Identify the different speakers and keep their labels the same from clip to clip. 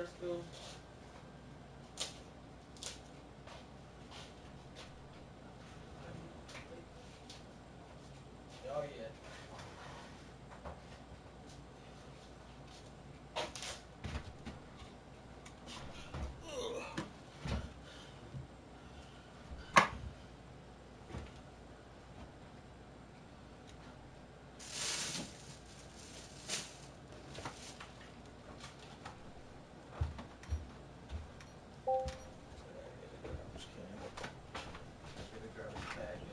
Speaker 1: it's cool. Oh yeah. Get a garbage bag in.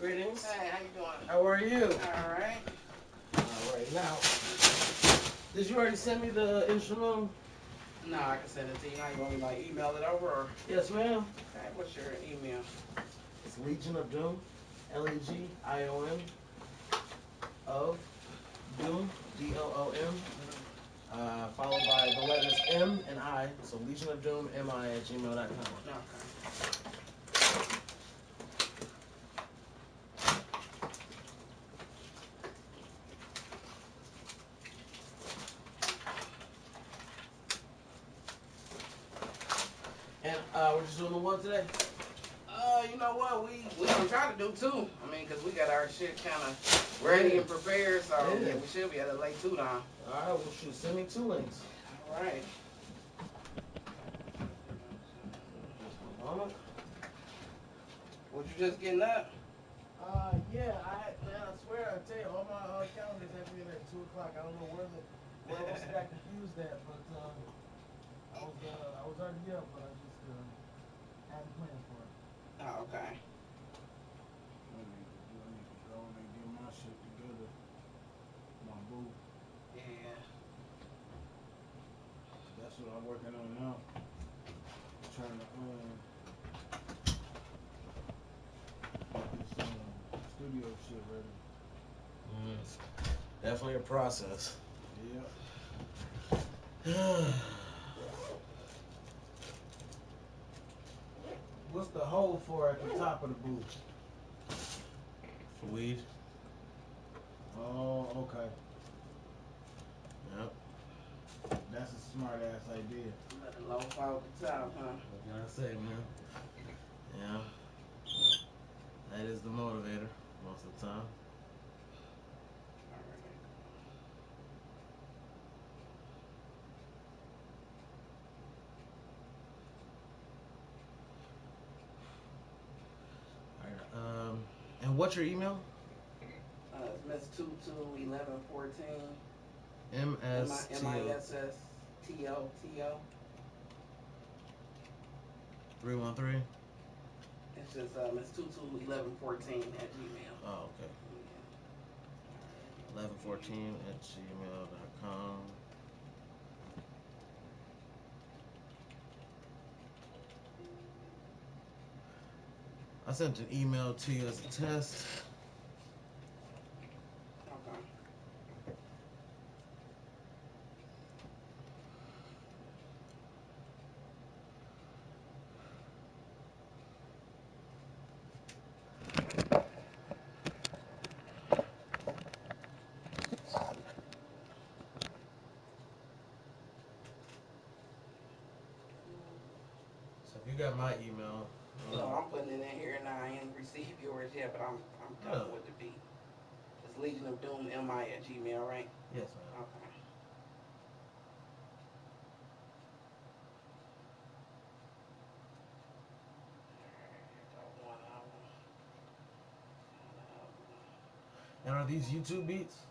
Speaker 1: Greetings.
Speaker 2: Hey, how you doing?
Speaker 1: How are you?
Speaker 2: All right.
Speaker 1: All right. Now, did you already send me the instrumental?
Speaker 2: No, I can send it to you. Now you want me to like email it over or?
Speaker 1: Yes, ma'am.
Speaker 2: Okay, what's your email?
Speaker 1: It's Legion of Doom, Legion of Doom, DOOM, followed by the letters M and I. So Legion of Doom, mi@gmail.com.
Speaker 2: Okay.
Speaker 1: And we're just doing the one today.
Speaker 2: You know what? We gonna try to do two. I mean, cause we got our shit kind of ready and prepared, so yeah, we should be able to lay two down.
Speaker 1: All right, well shoot, send me 2 links.
Speaker 2: All right.
Speaker 1: Just one moment.
Speaker 2: Was you just getting up?
Speaker 1: Yeah, man, I swear, I tell you, all my calendars have been at 2 o'clock. I don't know where else I got confused at, but I was already up, but I just hadn't planned for it.
Speaker 2: Oh, okay.
Speaker 3: I need to go and get my shit together. My boo.
Speaker 2: Yeah.
Speaker 3: That's what I'm working on now. Trying to get this studio shit ready.
Speaker 1: It's definitely a process.
Speaker 3: Yeah.
Speaker 1: What's the hole for at the top of the booth? For weed.
Speaker 3: Oh, okay.
Speaker 1: Yep.
Speaker 3: That's a smart ass idea.
Speaker 2: Let it low fall at the top, huh?
Speaker 1: What can I say, man? Yeah. That is the motivator most of the time. All right. And what's your email?
Speaker 2: It's Miss Tutu 1114.
Speaker 1: MSTO
Speaker 2: MISSTOTO.
Speaker 1: 313.
Speaker 2: It's just Miss Tutu 1114 at Gmail.
Speaker 1: Oh, okay. 1114@gmail.com. I sent an email to you as a test.
Speaker 2: Okay.
Speaker 1: So if you got my email.
Speaker 2: No, I'm putting it in here now. I ain't received yours yet, but I'm coming with the beat. It's Legion of Doom mi@gmail, right?
Speaker 1: Yes, ma'am.
Speaker 2: Okay.
Speaker 1: And are these YouTube beats?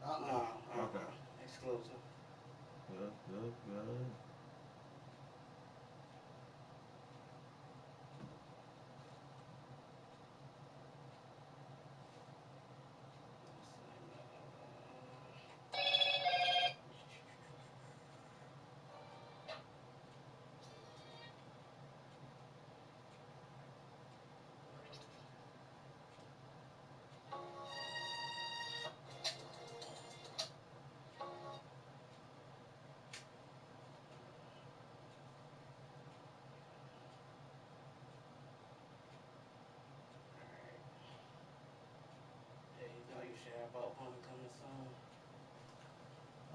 Speaker 2: No.
Speaker 1: Okay.
Speaker 2: Exclusive.
Speaker 1: Good, good, good.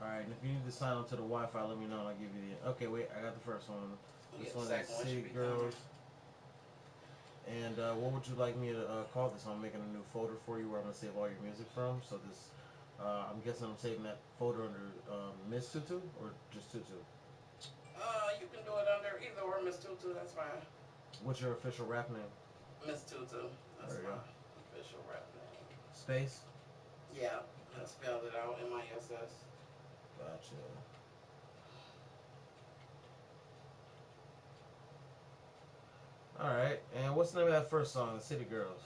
Speaker 1: Alright, and if you need to sign on to the Wi-Fi, let me know and I'll give you the... Okay, wait, I got the first one. This one is City Girls. And what would you like me to call this? I'm making a new folder for you where I'm going to save all your music from. So this, I'm guessing I'm saving that folder under Miss Tutu or just Tutu?
Speaker 2: You can do it under either or Miss Tutu, that's fine.
Speaker 1: What's your official rap name?
Speaker 2: Miss Tutu, that's my official rap name.
Speaker 1: Space?
Speaker 2: Yeah, I spelled it out, M-I-S-S.
Speaker 1: Gotcha. Alright, and what's the name of that first song, The City Girls?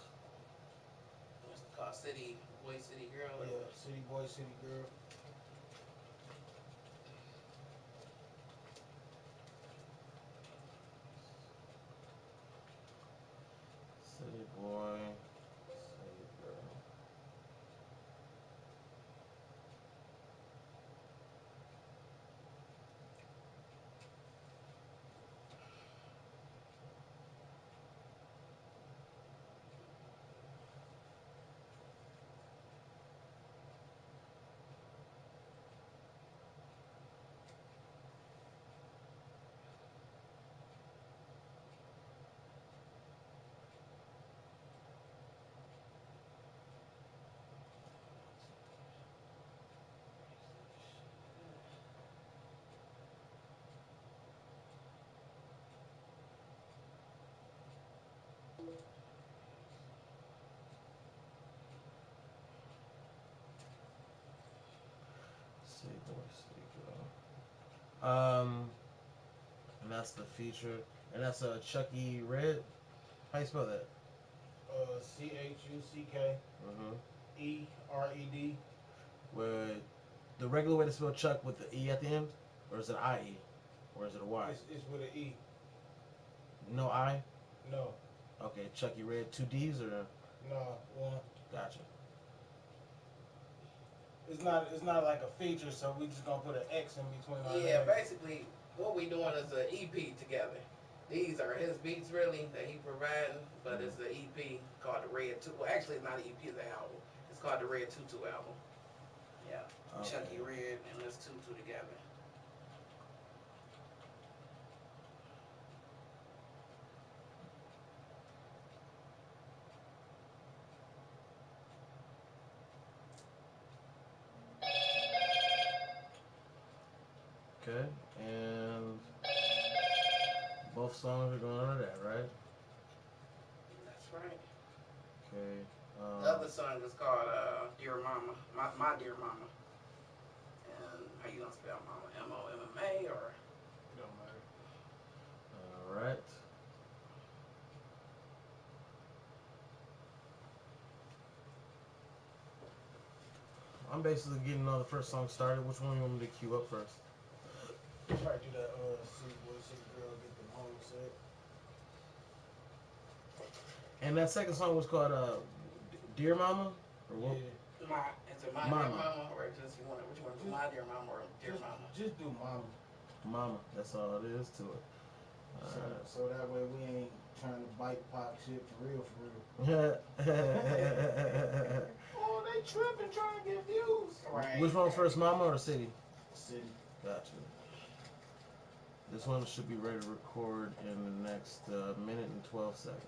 Speaker 2: What's it called? City Boy, City Girl?
Speaker 3: Yeah, City Boy, City Girl.
Speaker 1: City Boy, City Girl. City Boy, City Girl. And that's the feature. And that's Chucky Red. How you spell that?
Speaker 3: C-H-U-C-K
Speaker 1: Mm-hmm.
Speaker 3: E-R-E-D.
Speaker 1: With the regular way to spell Chuck with the E at the end? Or is it I-E? Or is it a Y?
Speaker 3: It's with an E.
Speaker 1: No I?
Speaker 3: No.
Speaker 1: Okay, Chucky Red. 2 D's or?
Speaker 3: No, one.
Speaker 1: Gotcha.
Speaker 3: It's not like a feature, so we just gonna put an X in between our
Speaker 2: Yeah,
Speaker 3: names.
Speaker 2: basically, what we doing is an EP together. These are his beats, really, that he providing, but it's an EP called the Red Tutu. Well, actually, it's not an EP, it's an album. It's called the Red Tutu album. Yeah,
Speaker 1: Okay.
Speaker 2: Chucky Red and Miss Tutu together.
Speaker 1: Okay, and both songs are going under that, right?
Speaker 2: That's right.
Speaker 1: Okay.
Speaker 2: The other song is called Dear Mama, my Dear Mama. And how you gonna spell Mama? M-O-M-M-A or?
Speaker 3: It don't matter.
Speaker 1: All right. I'm basically getting all the first song started. Which one you want me to queue up first?
Speaker 3: Probably do that City Boy, City Girl, get the home set.
Speaker 1: And that second song was called Dear Mama? Or what?
Speaker 3: Yeah.
Speaker 2: Is it my Dear Mama or just you want it? Which one? Do my Dear Mama or Dear Mama?
Speaker 3: Just do Mama.
Speaker 1: Mama. That's all it is to it.
Speaker 3: So that way we ain't trying to bite pop shit for real. Oh, they tripping trying to get views.
Speaker 2: Right.
Speaker 1: Which one was first, Mama or City?
Speaker 3: City.
Speaker 1: Gotcha. This one should be ready to record in the next minute and 12 seconds.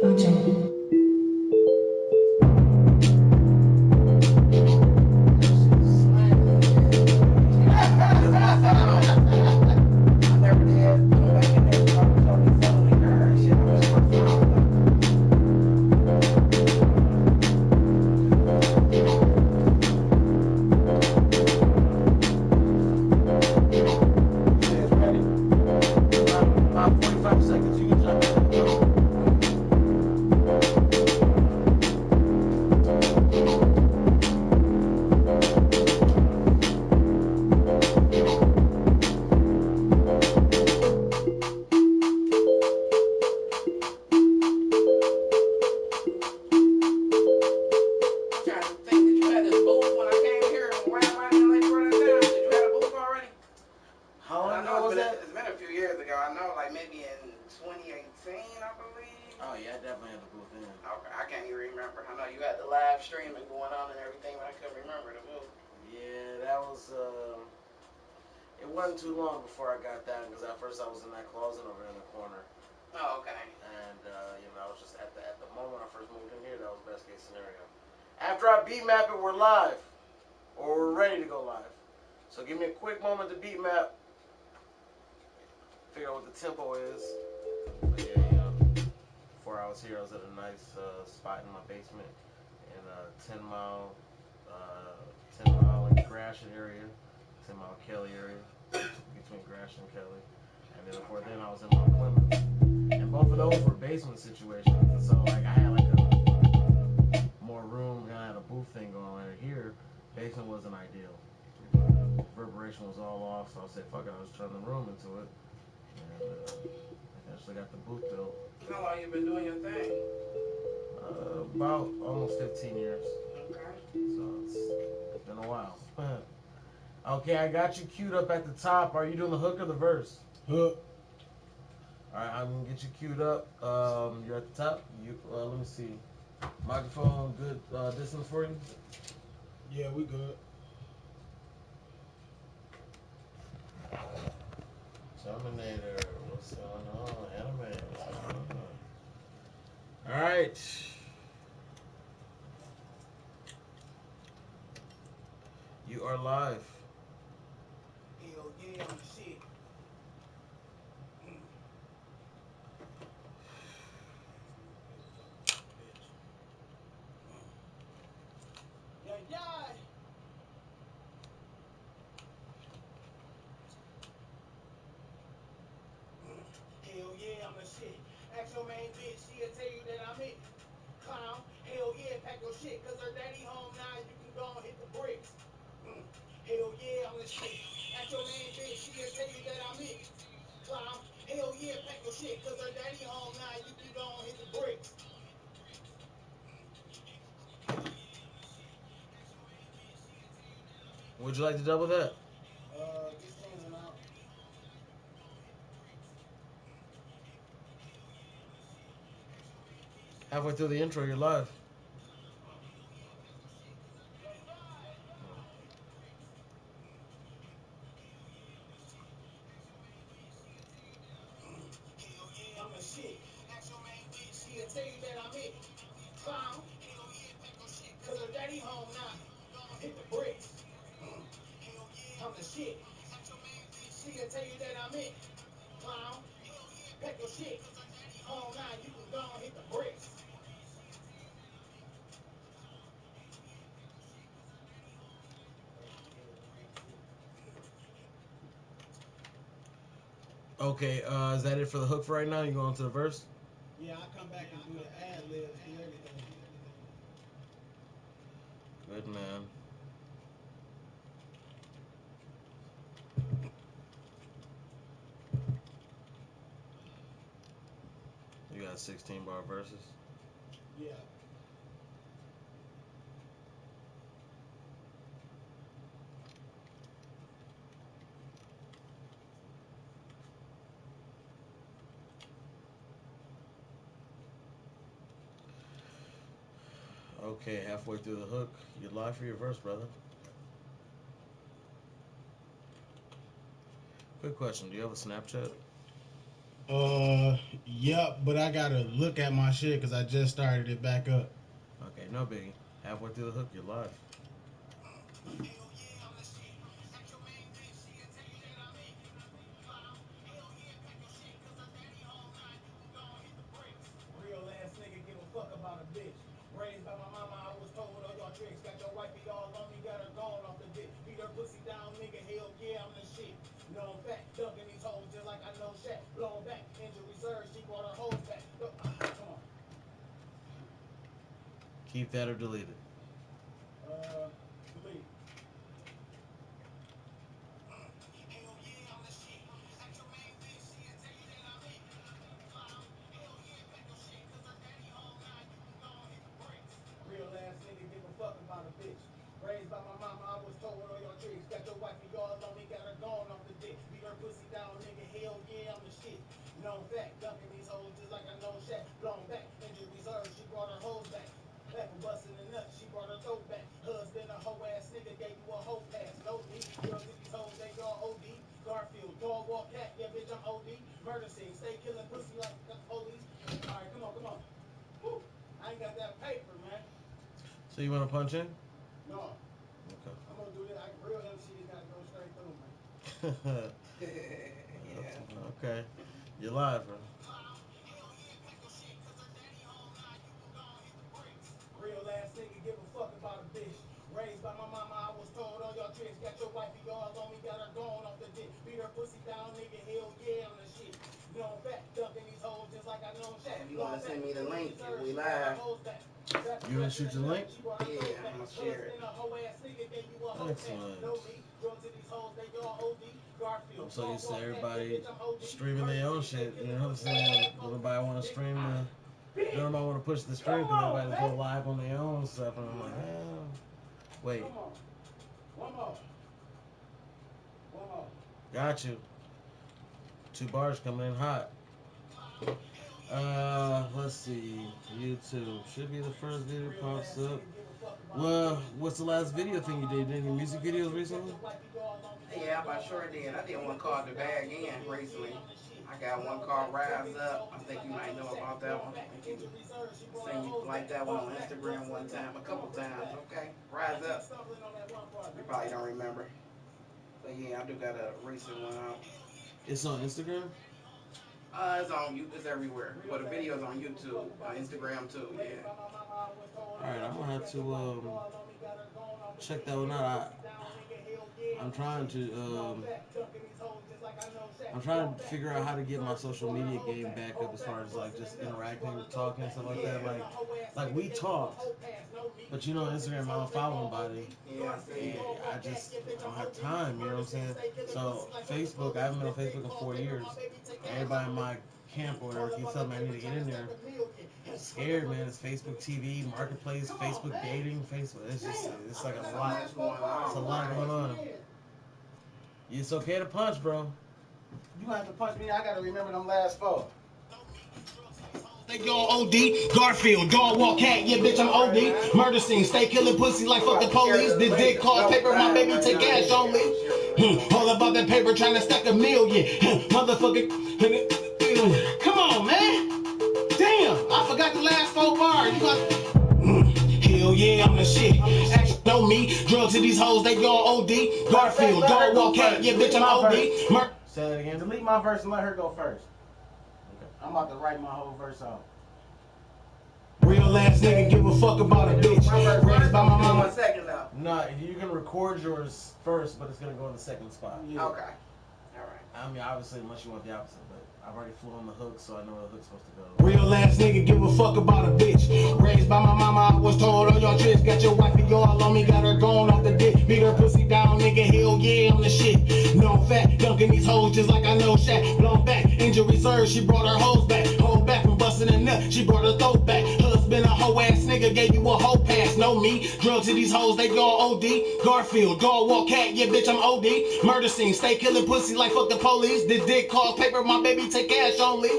Speaker 4: OJ.
Speaker 1: definitely had the booth in.
Speaker 2: Okay, I can't even remember. I know you had the live streaming going on and everything, but I couldn't remember the booth.
Speaker 1: Yeah, that was. It wasn't too long before I got that because at first I was in that closet over in the corner.
Speaker 2: Oh, okay.
Speaker 1: And I was just at the moment I first moved in here. That was best case scenario. After I beat map it, we're live, or we're ready to go live. So give me a quick moment to beat map. Figure out what the tempo is. But yeah, before I was here, I was at a nice spot in my basement in 10 Mile, 10 Mile in Gratiot area, 10 Mile Kelly area, between Gratiot and Kelly. And then before then, I was in Mount Clemens. And both of those were basement situations. And so like I had like a more room, and I had a booth thing going on here. Basement wasn't ideal. Reverberation was all off, so I said, fuck it, I'll just turn the room into it. And eventually got the booth built.
Speaker 2: How long you been doing your thing?
Speaker 1: About almost 15 years.
Speaker 2: Okay.
Speaker 1: So it's been a while. Okay, I got you queued up at the top. Are you doing the hook or the verse?
Speaker 3: Hook.
Speaker 1: Alright, I'm gonna get you queued up. You're at the top. Let me see. Microphone, good distance for you?
Speaker 3: Yeah, we good.
Speaker 1: Terminator, what's going on? Anime, what's going on? Alright. You are live.
Speaker 3: Hell yeah, I'm the shit. Yeah, yeah. Hell yeah, I'm the shit. Ask your main bitch, she'll tell you that I'm it. Clown, hell yeah, pack your shit, cause her daddy home now, you can go and hit the bricks. Hell yeah, I'm the shit. Ask your main bitch, she'll tell you that I'm it. Clown, hell yeah, pack your shit, cause her daddy home now, you can go and hit the bricks.
Speaker 1: Would you like to double that?
Speaker 3: Just standing out.
Speaker 1: Halfway through the intro, you're live.
Speaker 3: Hell yeah, I'm the shit. Ask your main bitch, she'll tell you that I'm it. Clown, hell yeah, pack your shit, cause her daddy home now. Hit the bricks. Hell yeah, I'm the shit. Ask your main bitch, she'll tell you that I'm it. Clown, hell yeah, pack your shit, cause her daddy home now. You can go and hit the bricks.
Speaker 1: Okay, is that it for the hook for right now? You going to the verse?
Speaker 3: Yeah, I come back and do the ad libs, do everything.
Speaker 1: Good man. You got 16 bar verses.
Speaker 3: Yeah.
Speaker 1: Okay, halfway through the hook, you're live for your verse, brother. Quick question: do you have a Snapchat?
Speaker 3: Yep, but I gotta look at my shit because I just started it back up.
Speaker 1: Okay, no biggie. Halfway through the hook, you're live.
Speaker 3: Real ass nigga give a fuck about a bitch. Raised by my mama, I was told all y'all tricks. Got your wifey all on me, got her gone off the dick. Beat her pussy down, nigga. Hell yeah, I'm the shit. Known fact, dunking these hoes just like I know Shaq. Blown back, injury reserve, she brought her hoes back. Come on.
Speaker 1: Keep that or delete it.
Speaker 3: Delete. Real ass nigga give a fuck about a bitch. Raised by my mama, I was told all your tricks. Got your wifey all on me, got her gone off the dick. Beat her pussy down, nigga. Hell yeah, I'm the shit. Known fact, dunking these hoes just like I know Shaq. Blown back, injury
Speaker 1: So you want to punch in?
Speaker 3: No.
Speaker 1: Okay.
Speaker 3: I'm gonna do this. Real MCs gotta go straight through, man.
Speaker 2: Yeah.
Speaker 1: Okay. You're live, bro.
Speaker 3: Real ass nigga give a fuck about a bitch. Raised by my mama, I was told all y'all tricks. Got your wifey all on me, got her going off the dick. Beat her pussy down, nigga, hell yeah, I'm the shit. No fat, ducking these hoes just like I know Shaq.
Speaker 2: If you want to send me the link, if we live.
Speaker 1: You gonna shoot your link?
Speaker 2: Yeah, I'm gonna share it.
Speaker 1: Excellent. I'm so used to everybody streaming their own shit. You know what I'm saying? Nobody want to stream the. Nobody want to push the stream because everybody's go live on their own stuff, and I'm like, wait.
Speaker 3: One more.
Speaker 1: Got you. 2 bars coming in hot. Let's see. YouTube should be the first video pops up. Well, what's the last video thing you did? Any music videos recently?
Speaker 2: Yeah, I sure did. I did one called The Bag In recently. I got one called Rise Up. I think you might know about that one. I think you seen you like that one on Instagram one time, a couple times. Okay, Rise Up. You probably don't remember. But yeah, I do got a recent one out.
Speaker 1: It's on Instagram?
Speaker 2: It's on you. It's everywhere. But the video's on YouTube, Instagram too. Yeah.
Speaker 1: Alright, I'm gonna have to check that one out. I'm trying to figure out how to get my social media game back up as far as like just interacting, talking, and stuff like that. Like we talked, but you know, Instagram, I don't follow nobody.
Speaker 2: Yeah.
Speaker 1: I don't have time. You know what I'm saying? So Facebook, I haven't been on Facebook in 4 years. Everybody in my camp or whatever keeps telling me I need to get in there. I'm scared, man. It's Facebook TV, Marketplace, Facebook dating, Facebook. It's like a lot. It's a lot going on. It's okay to punch, bro.
Speaker 3: You gonna have to punch me. I gotta remember them last 4. They go OD, Garfield, dog walk cat, yeah bitch I'm OD. Murder scene, stay killing pussy like fuck the police. This dick called paper, my baby take cash only. All about that paper, trying to stack a million. Motherfucker, come on man. Damn, I forgot the last 4 bars. You got. Hell yeah, I'm the shit. Action know me, drugs to these hoes, they go OD. Garfield, dog walk cat, yeah bitch I'm OD.
Speaker 1: Say that again.
Speaker 3: Delete my verse and let her go first. I'm about to write my whole verse out. Real ass nigga give a fuck about a bitch. Raised by my mama.
Speaker 2: 1 second now.
Speaker 1: No, you can record yours first, but it's gonna go in the second spot.
Speaker 3: Yeah.
Speaker 2: Okay. All right.
Speaker 1: I mean, obviously, unless you want the opposite, but I've already flew on the hook, so I know where the hook's supposed to go.
Speaker 3: Real ass nigga give a fuck about a bitch. Raised by my mama, I was told all y'all tricks. Got your wifey all on me, got her going off the dick. Beat her pussy down, nigga, hell yeah, I'm the shit. No fat, dunking these hoes just like I know Shaq. Blown back, injury reserve, she brought her hoes back. Hold back from busting a nut, she brought her throat back. Husband a hoe ass nigga, gave you a whole pass. Know me, drugs to these hoes, they go OD. Garfield, dog walk cat, yeah bitch I'm OD. Murder scene, stay killing pussy like fuck the police. This dick called paper, my baby take cash only.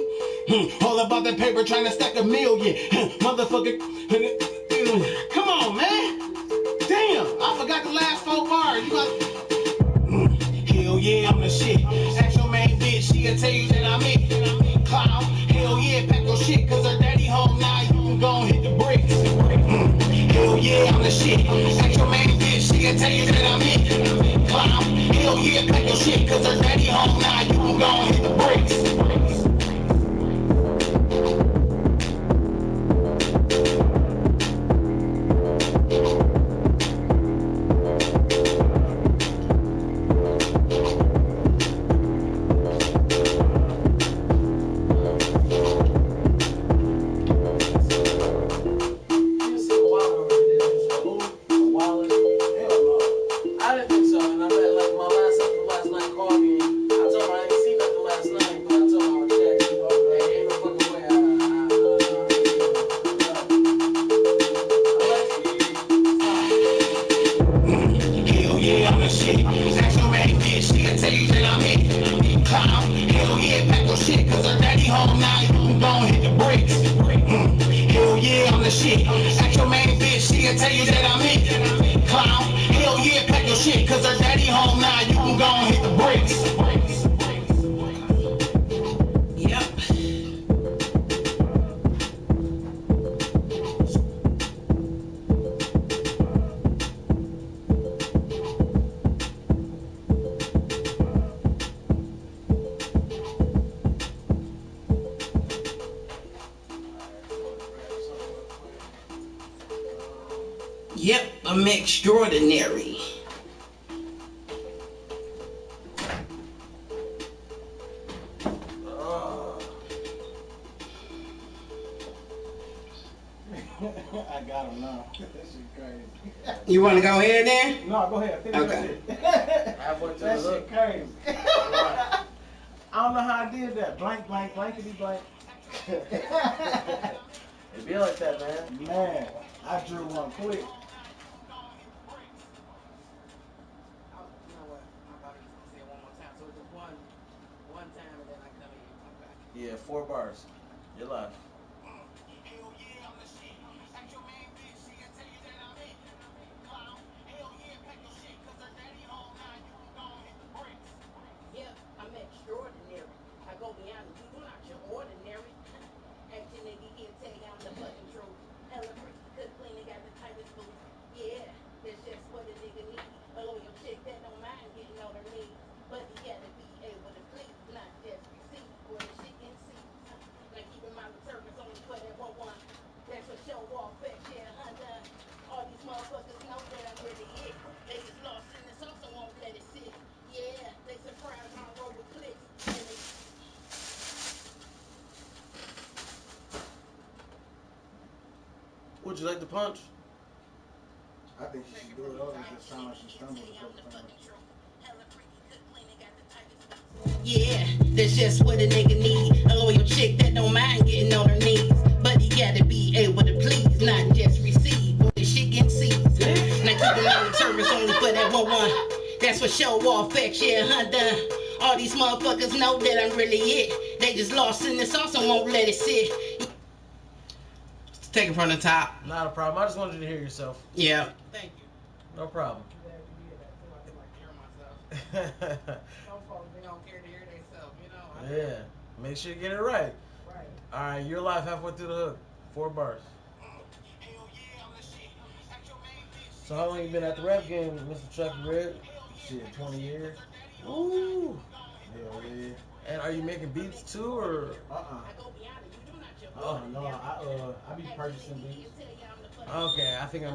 Speaker 3: All about that paper, trying to stack a million. Motherfucker, come on man. Damn, I forgot the last 4 bars. You got. Hell yeah, I'm the shit. Ask your main bitch, she'll tell you that I'm it. Clown, hell yeah, pack your shit, cause her daddy home now, you can go and hit the bricks. Hell yeah, I'm the shit. Ask your main bitch, she'll tell you that I'm it. Clown, hell yeah, pack your shit, cause her daddy home now, you can go and hit the bricks.
Speaker 2: Yep, I'm extraordinary.
Speaker 1: I got him now. That shit crazy.
Speaker 2: You want to go ahead then?
Speaker 1: No, go ahead. Finish
Speaker 2: Okay.
Speaker 1: that shit crazy. I don't know how I did that. Blank, blank, blankety blank. It be like that, man. Man, I drew one quick.
Speaker 2: You know what? I thought he was gonna say it one more time. So it's just one time and then I come in. Okay.
Speaker 1: Yeah, 4 bars. You're live.
Speaker 3: Hell yeah, I'm the shit. Ask your main bitch, she'll tell you that I'm it. Clown, hell yeah, pack your shit, cause her daddy home now, you can go and hit the bricks.
Speaker 2: Yep, I'm extraordinary. I go beyond you. You're not your ordinary. Action nigga here, tell you I'm the fucking truth. Hella freaky, cook clean, they got the tightest boots. Yeah, that's just what a nigga need. A loyal chick that don't mind getting on her knees. But you gotta be able to please, not just receive. Or the shit can see. Like keeping my service only for that one. That's for show off, back share, Honda. All these motherfuckers know that I'm really it. They just lost in the sauce and won't let it sit. Yeah, they surprised when I roll with clicks. And they
Speaker 1: Would you like to punch?
Speaker 4: I think she should do it over. Just sound like she stumbled a couple times.
Speaker 2: yeah, that's just what a nigga need. A loyal chick that don't mind getting on her knees. But he gotta be able to please, not just receive. When the shit gets seized. Now keeping my service only for that one. That's for show off, back share, Honda. All these motherfuckers know that I'm really it. They just lost in the sauce and won't let it sit. Take it from the top.
Speaker 1: Not a problem. I just wanted you to hear yourself.
Speaker 2: Yeah. Thank you.
Speaker 1: No problem.
Speaker 2: I'm glad you did that too. I feel like hearing myself. Some folks, they don't care to hear themselves, you know.
Speaker 1: Yeah. Make sure you get it right.
Speaker 2: Right.
Speaker 1: All right, you're live halfway through the hook. 4 bars. So how long you been at the rap game, Mr. Chuck Red?
Speaker 4: Shit, 20 years.
Speaker 1: Ooh.
Speaker 4: Hell yeah.
Speaker 1: And are you making beats too, or?
Speaker 4: Oh no, I be purchasing beats.
Speaker 1: Okay, I think I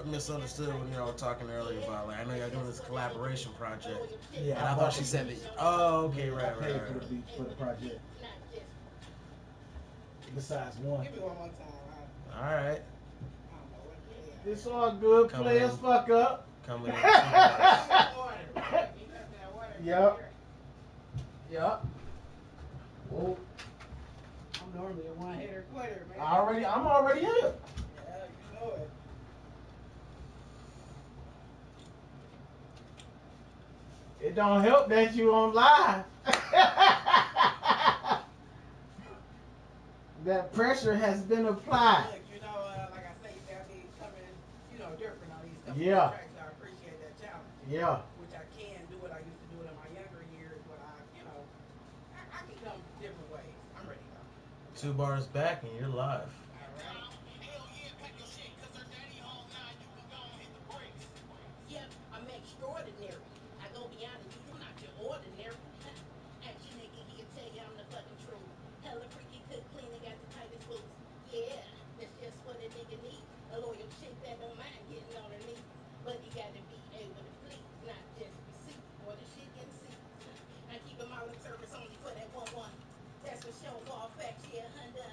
Speaker 1: misunderstood when y'all were talking earlier about, like, I know y'all doing this collaboration project.
Speaker 4: Yeah,
Speaker 1: And I thought she said that. Oh, okay, right,
Speaker 4: I
Speaker 1: right,
Speaker 4: paid
Speaker 1: right.
Speaker 4: for the beats for the project. Besides one.
Speaker 2: Give me one more time.
Speaker 1: All right.
Speaker 2: I don't know what it is.
Speaker 4: It's all good.
Speaker 1: Coming
Speaker 4: Players
Speaker 1: in.
Speaker 4: fuck up.
Speaker 1: Coming in. 2 bars.
Speaker 4: Yup. Yup. Oh,
Speaker 2: I'm normally a one-hitter quitter, man.
Speaker 4: I'm already in.
Speaker 2: Yeah, you know it.
Speaker 4: It don't help that you on live. That pressure has been applied.
Speaker 2: Look, you know, like I say, you got me coming, you know, different on these couple
Speaker 4: Yeah.
Speaker 2: tracks. I appreciate that challenge.
Speaker 4: Yeah.
Speaker 2: Which I can do it. I used to do it in my younger years, but I can come different ways. I'm ready to go.
Speaker 1: 2 bars back and you're live.
Speaker 2: Yep, I'm extraordinary. I go beyond you. You're not your ordinary. Action nigga, he'll tell you I'm the fucking truth. Hella freaky, cook clean, they got the tightest boots. Yeah, that's just what a nigga need. A loyal chick that don't mind getting on her knees. But you gotta be able to please, not just receive. Or the shit can see. I keep them all in service only for that one. That's for show off, back here, Honda.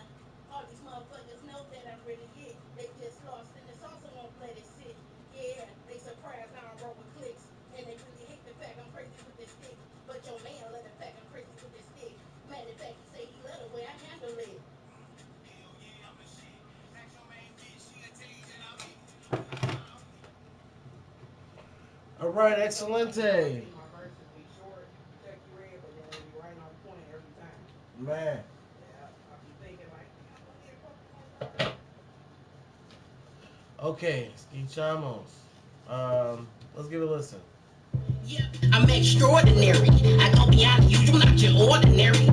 Speaker 2: All these motherfuckers know that I'm really it. They just lost in the sauce and won't let it sit. Yeah, they surprised now I'm roll with clicks. And they really hate the fact I'm crazy with this stick. But your man let the fact I'm crazy with this stick. Matter of fact, he say he love the way I handle it.
Speaker 1: All right, excelente.
Speaker 2: My verses be short, check you read, but then they be right on point every time.
Speaker 4: Man.
Speaker 2: Yeah, I be thinking like, I'm gonna get a couple more.
Speaker 1: Okay, Ski Chamos. Let's give it a listen.
Speaker 2: Yep, I'm extraordinary. I go beyond you, you're not your ordinary.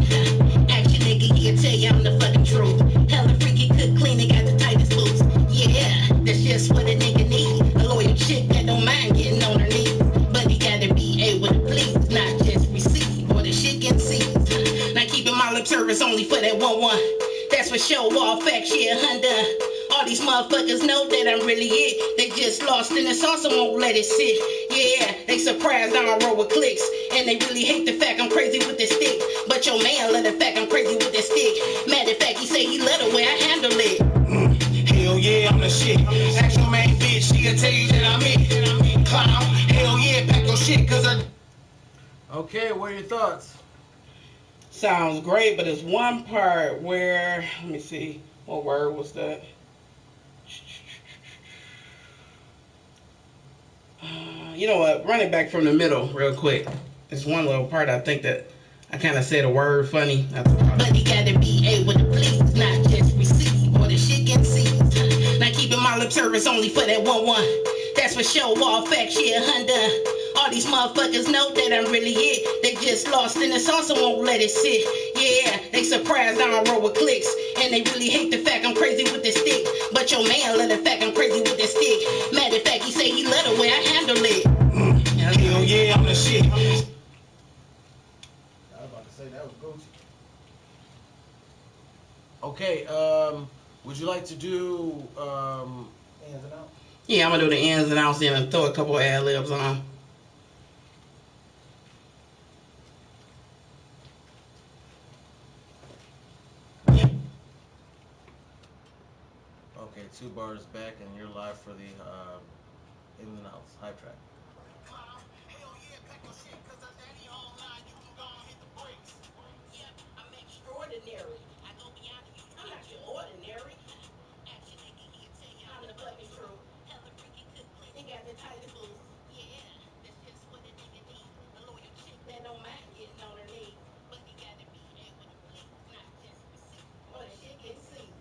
Speaker 2: Action nigga, he'll tell you I'm the fucking truth. Hella freaky, cook clean, they got the tightest boots. Yeah, that's just what a nigga need. A loyal chick that don't mind getting on her knees. But he gotta be able to please, not just receive. Or the shit can seized. Now keeping my lip service only for that one. That's for show off, fact share, Honda. All
Speaker 5: these motherfuckers know that I'm really it. They just lost in the sauce and won't let it sit. Yeah, they surprised I don't roll with clicks. And they really hate the fact I'm crazy with this stick. But your man love the fact I'm crazy with this stick. Matter of fact, he say he love the way I handle it.
Speaker 3: Hell yeah, I'm the shit. Ask your main bitch, she'll tell you that I'm it. Clown, hell yeah, pack your shit, cause I...
Speaker 1: Okay, what are your thoughts?
Speaker 5: Sounds great, but there's one part where, let me see, what word was that? You know what? Run it back from the middle real quick. There's one little part I think that I kind of said a word funny. But he gotta be able to please, not just receive, or the shit get seized. Not keeping my lip service only for that 1-1. That's for show off facts, yeah, Honda. All these motherfuckers know that I'm really it. They just lost in the sauce and won't let it sit. Yeah, they surprised I don't roll with clicks. And they really hate the fact I'm crazy with this stick. But your man love the fact I'm crazy with this stick. Matter of fact, he say he love the way I handle it.
Speaker 3: Hell yeah, I'm the shit.
Speaker 4: I was about to say that was Gucci.
Speaker 1: Okay, would you like to do
Speaker 4: Ins and outs.
Speaker 5: Yeah, I'm gonna do the ins and outs and throw a couple ad libs on.
Speaker 1: okay, 2 bars back and you're live for the ins and outs hype track.
Speaker 3: Hell yeah, pack your shit, cause her daddy home now, you can go and hit the brakes.
Speaker 5: Yep, I'm extraordinary. I go beyond you. I'm not your ordinary. Actually, he can tell you I'm the fucking truth. Hella freaky, cook clean, and got the tightest boots. Yeah, that's just what a nigga need. A loyal chick that don't mind getting on her knees. But he gotta be able to please, not just receive. Or the shit get seized.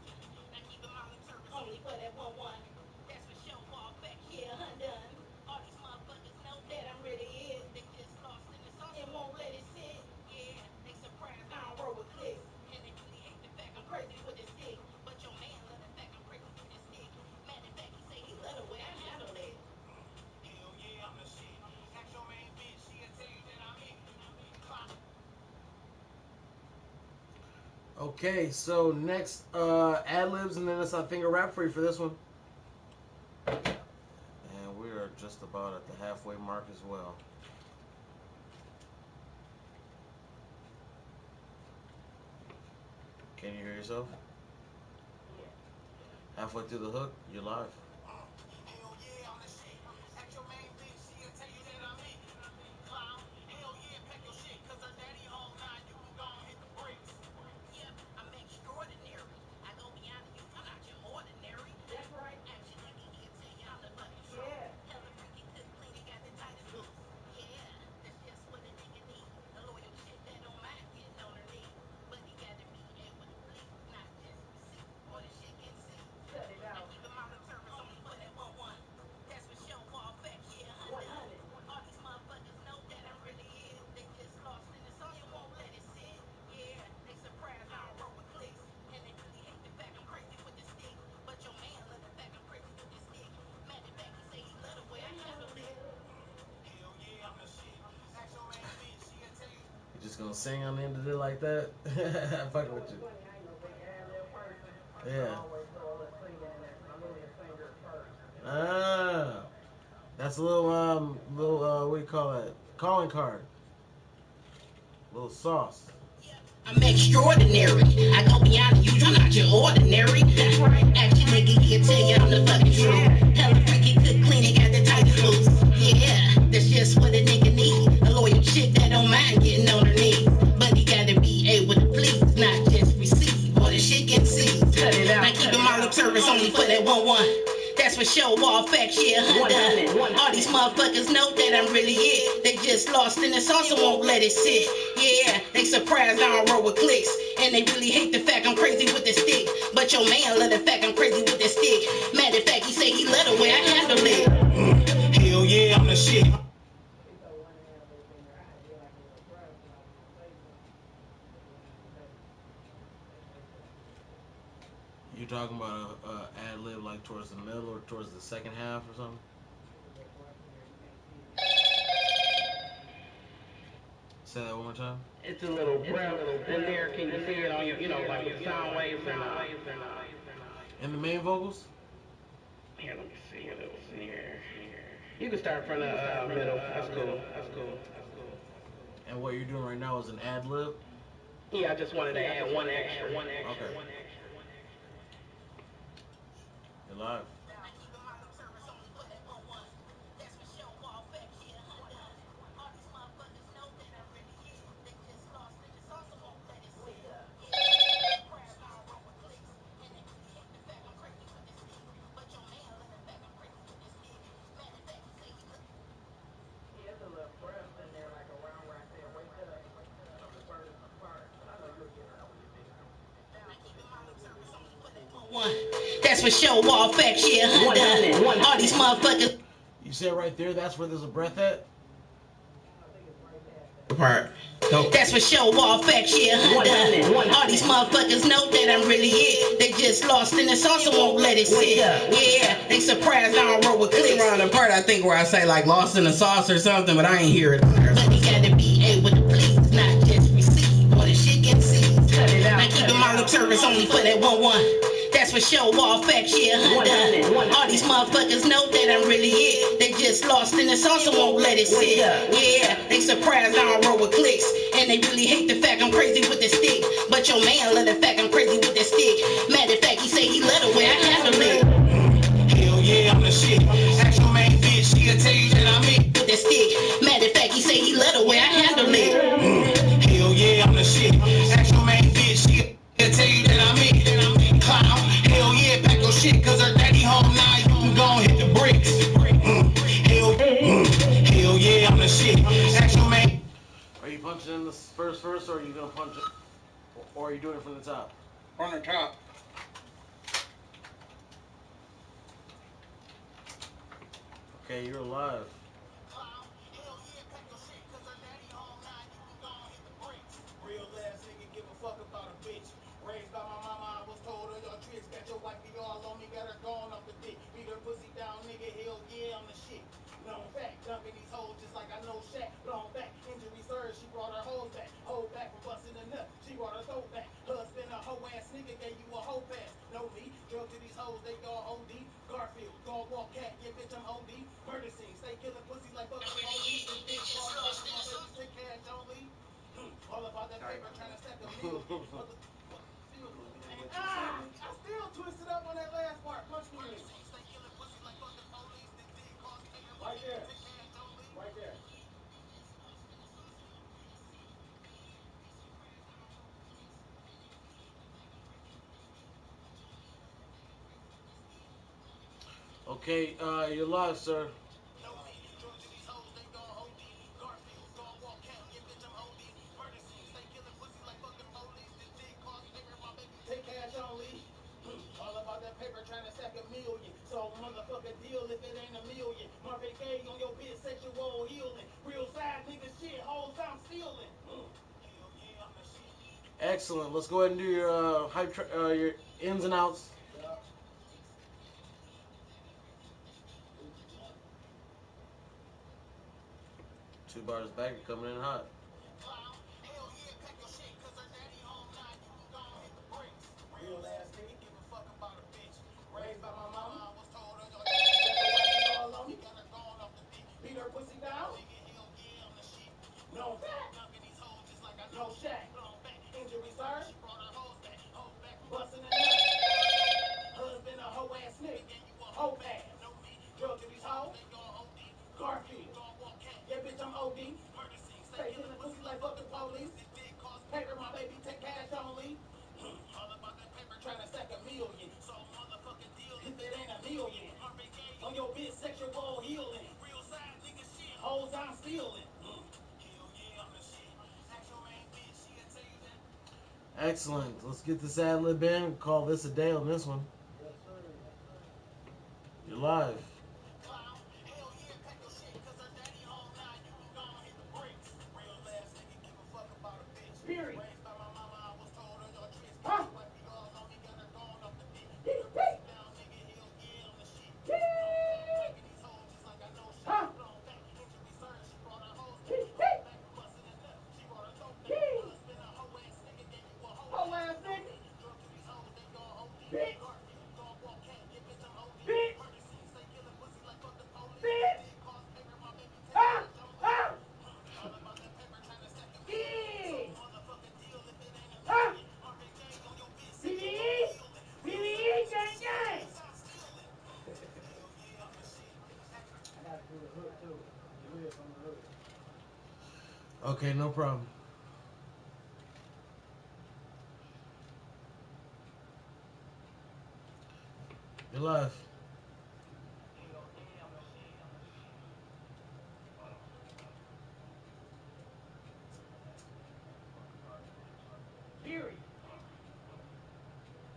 Speaker 5: Not keeping my lip service only for that 1-1. That's for show off facts, yeah, undone. All these motherfuckers know that I'm really it. They just lost in the sauce and won't let it sit. Yeah, they surprised I don't roll with clicks. And they really hate the fact I'm crazy with this stick. But your man love the fact I'm crazy with this stick. Matter of fact, he say he love the way I handle it.
Speaker 3: Hell yeah, I'm the shit. Ask your main bitch, she'll tell you that I'm it.
Speaker 1: Okay, so next ad libs and then it's I think a rap for you for this one. And we are just about at the halfway mark as well. Can you hear yourself? Halfway through the hook, you're live.
Speaker 3: Hell yeah, I'm the shit. Ask your main bitch, she'll tell you that I'm it. Clown, hell yeah, pack your shit, cause her daddy home now, you can go and hit the brakes.
Speaker 5: Yep, I'm extraordinary. I go beyond you. I'm not your ordinary. That's right. Actually, he can tell you I'm the fucking truth. Yeah. Hella freaky, cook clean, and got the tightest boots. Yeah, that's just what a nigga need. A loyal chick that don't mind getting on her knees. But he gotta be able to please, not just receive. Or the shit get seized. Cut it out. Not keeping my lip service only for that 1-1. That's for show off facts, yeah, 100. All these motherfuckers know that I'm really it. They just lost in the sauce and won't let it sit. Yeah, they surprised I don't roll with clicks. And they really hate the fact I'm crazy with this stick. But your man love the fact I'm crazy with this stick. Matter of fact, he say he love the way I handle it.
Speaker 3: Hell yeah, I'm the shit. Ask your main bitch, she'll tell you.
Speaker 1: You just gonna sing on the end of it like that? I'm fucking with you. Yeah. Ah, that's a little what do you call that? Calling card. Little sauce.
Speaker 5: I'm extraordinary. I go beyond you. I'm not your ordinary. That's right. Actually, he can tell you I'm the fucking truth. Hella freaky, cook clean, and got the tightest boots. Yeah, that's just what a nigga need. A loyal chick that don't mind getting on her knees. But he gotta be able to please, not just receive. Or the shit get seized. Cut it out. Not keeping my lip service only for that 1-1. That's for show off facts, yeah, Honda. All these motherfuckers know that I'm really it. They just lost in the sauce and won't let it sit. Yeah, they surprised I don't roll with clicks. And they really hate the fact I'm crazy with this stick. But your man love the fact I'm crazy with this stick. Matter of fact, he say he love the way I handle it.
Speaker 3: Hell yeah, I'm the shit.
Speaker 1: You talking about a ad lib like towards the middle or towards the second half or something? Say that one more time.
Speaker 5: It's a little breath in there. Can you see it on your, like your sound waves and
Speaker 1: And the main vocals?
Speaker 2: Here, let me see what it was near. You can start from the middle. That's cool. That's cool.
Speaker 1: And what you're doing right now is an ad lib?
Speaker 2: Yeah, I just wanted to add one extra.
Speaker 1: Okay. You're live.
Speaker 2: He has a little breath in there, like around where I said, wake up. Something burning my part. But I know you'll get it out when you finish.
Speaker 5: That's for sure. Wall facts, yeah. 100. All these motherfuckers.
Speaker 1: You said right there, that's where there's a breath at?
Speaker 5: Part. That's for sure. Wall facts, yeah. 100. All these motherfuckers know that I'm really it. They just lost in the sauce and won't let it sit. Yeah, they surprised I don't roll with clicks.
Speaker 2: Around the part I think where I say like lost in the sauce or something, but I ain't hear it.
Speaker 5: But we gotta be able to please, not just receive. When the shit gets seized. Now keeping my lip service only for that 1-1. That's for sure. Wall facts, yeah. 100. All these motherfuckers know that I'm really it. They just lost in the sauce and won't let it sit. Yeah, they surprised I don't roll with clicks. And they really hate the fact I'm crazy with the stick. But your man love the fact I'm crazy with the stick. Matter of fact, he say he love the way I handle it.
Speaker 3: Hell yeah, I'm the shit. Ask your main bitch, she'll tell you that I'm it.
Speaker 5: With the stick. Matter of fact, he say he love the way I handle it.
Speaker 3: Hell yeah, I'm the shit. Ask your main bitch, she'll tell you that I'm it. Clown. Hell yeah, pack your shit, cause her daddy home now. You can go and hit the bricks. Hell yeah, I'm the shit. Ask your main.
Speaker 1: Are you punching in the first verse, or are you gonna punch it, or are you doing it from the top?
Speaker 3: On the top.
Speaker 1: Okay, you're live.
Speaker 3: Real ass nigga give a fuck about a bitch. Raised by my mama, I was told her your tricks. Got your wife be all on me, got her going off the dick. Beat her pussy down, nigga. Hell yeah, I'm the shit. Known fact, dumping these hoes just like I know Shaq. Blown back, injury surge, she brought her hoes back. Hold back from busting a nut, she brought her throat back. Husband a hoe ass nigga gave you a hoe pass. No me, drug to these hoes, they all OD. Garfield, dog walk cat, yeah bitch I'm OD. Murder scene, stay killing pussy like fucking police. This bitch cross over my baby, take cash only. All about that paper, trying to stack a meal. I still twisted up on that last part. Punch me in. Right there. Right there.
Speaker 1: Okay, you're live, sir.
Speaker 3: Take cash only. All about that paper, trying to stack a million. So motherfucker deal if it ain't a million. Marvin Gaye on your bitch, sexual healing. Real side nigga shit, hoes I'm stealing. Hell yeah, I'm the shit.
Speaker 1: Excellent. Let's go ahead and do your your ins and outs. Two bars back, you're coming in hot.
Speaker 3: Real ass nigga give a fuck about a bitch. Raised by my mama, I was told her got your wife be all on me, got her going off the dick. Beat her pussy down. Hell yeah, I'm the shit. No fact. Knocking these hoes just like I know Shaq. Blown back, injury surge. She brought her hoes back. Hoes back, busting a nut. Husband a hoe ass nigga. Hoe ass. Drug to these hoes. Garfield. Yeah, bitch, I'm OD. Stay killing pussy like fucking police. Paper, my baby, take cash only. All about that paper, trying to stack a million. So motherfucking deal if it ain't a million. On your bitch, sexual healing. Real side nigga shit. Hoes I'm stealing. Hell yeah, I'm the shit. Ask your main bitch, she'll tell you that.
Speaker 1: Excellent. Let's get this ad lib in. Call this a day on this one.
Speaker 4: Yes, sir.
Speaker 1: You're live.
Speaker 3: Hell yeah, pack your shit, cause her daddy home now. You can go and hit the bricks. Real ass nigga give a fuck about a bitch. Period. Raised by my mama, I was told her your tricks. Huh? Wife be all on me, got her going off the dick. Beat her pussy down, nigga. Hell yeah, I'm the shit. Knocking these hoes just like I know shit. Huh? Blown back, injury surge, she brought her hoes back. Hold back, busting a nut. She brought her throat back. Husband a hoe ass nigga, gave you a hoe ass nigga. Drug to these hoes, they all OD. Bitch. Garfield, dog walk cat, yeah bitch I'm OD. Bitch. hook too. The lyrics on the hook.
Speaker 1: Okay, no problem. You're live.
Speaker 3: Period.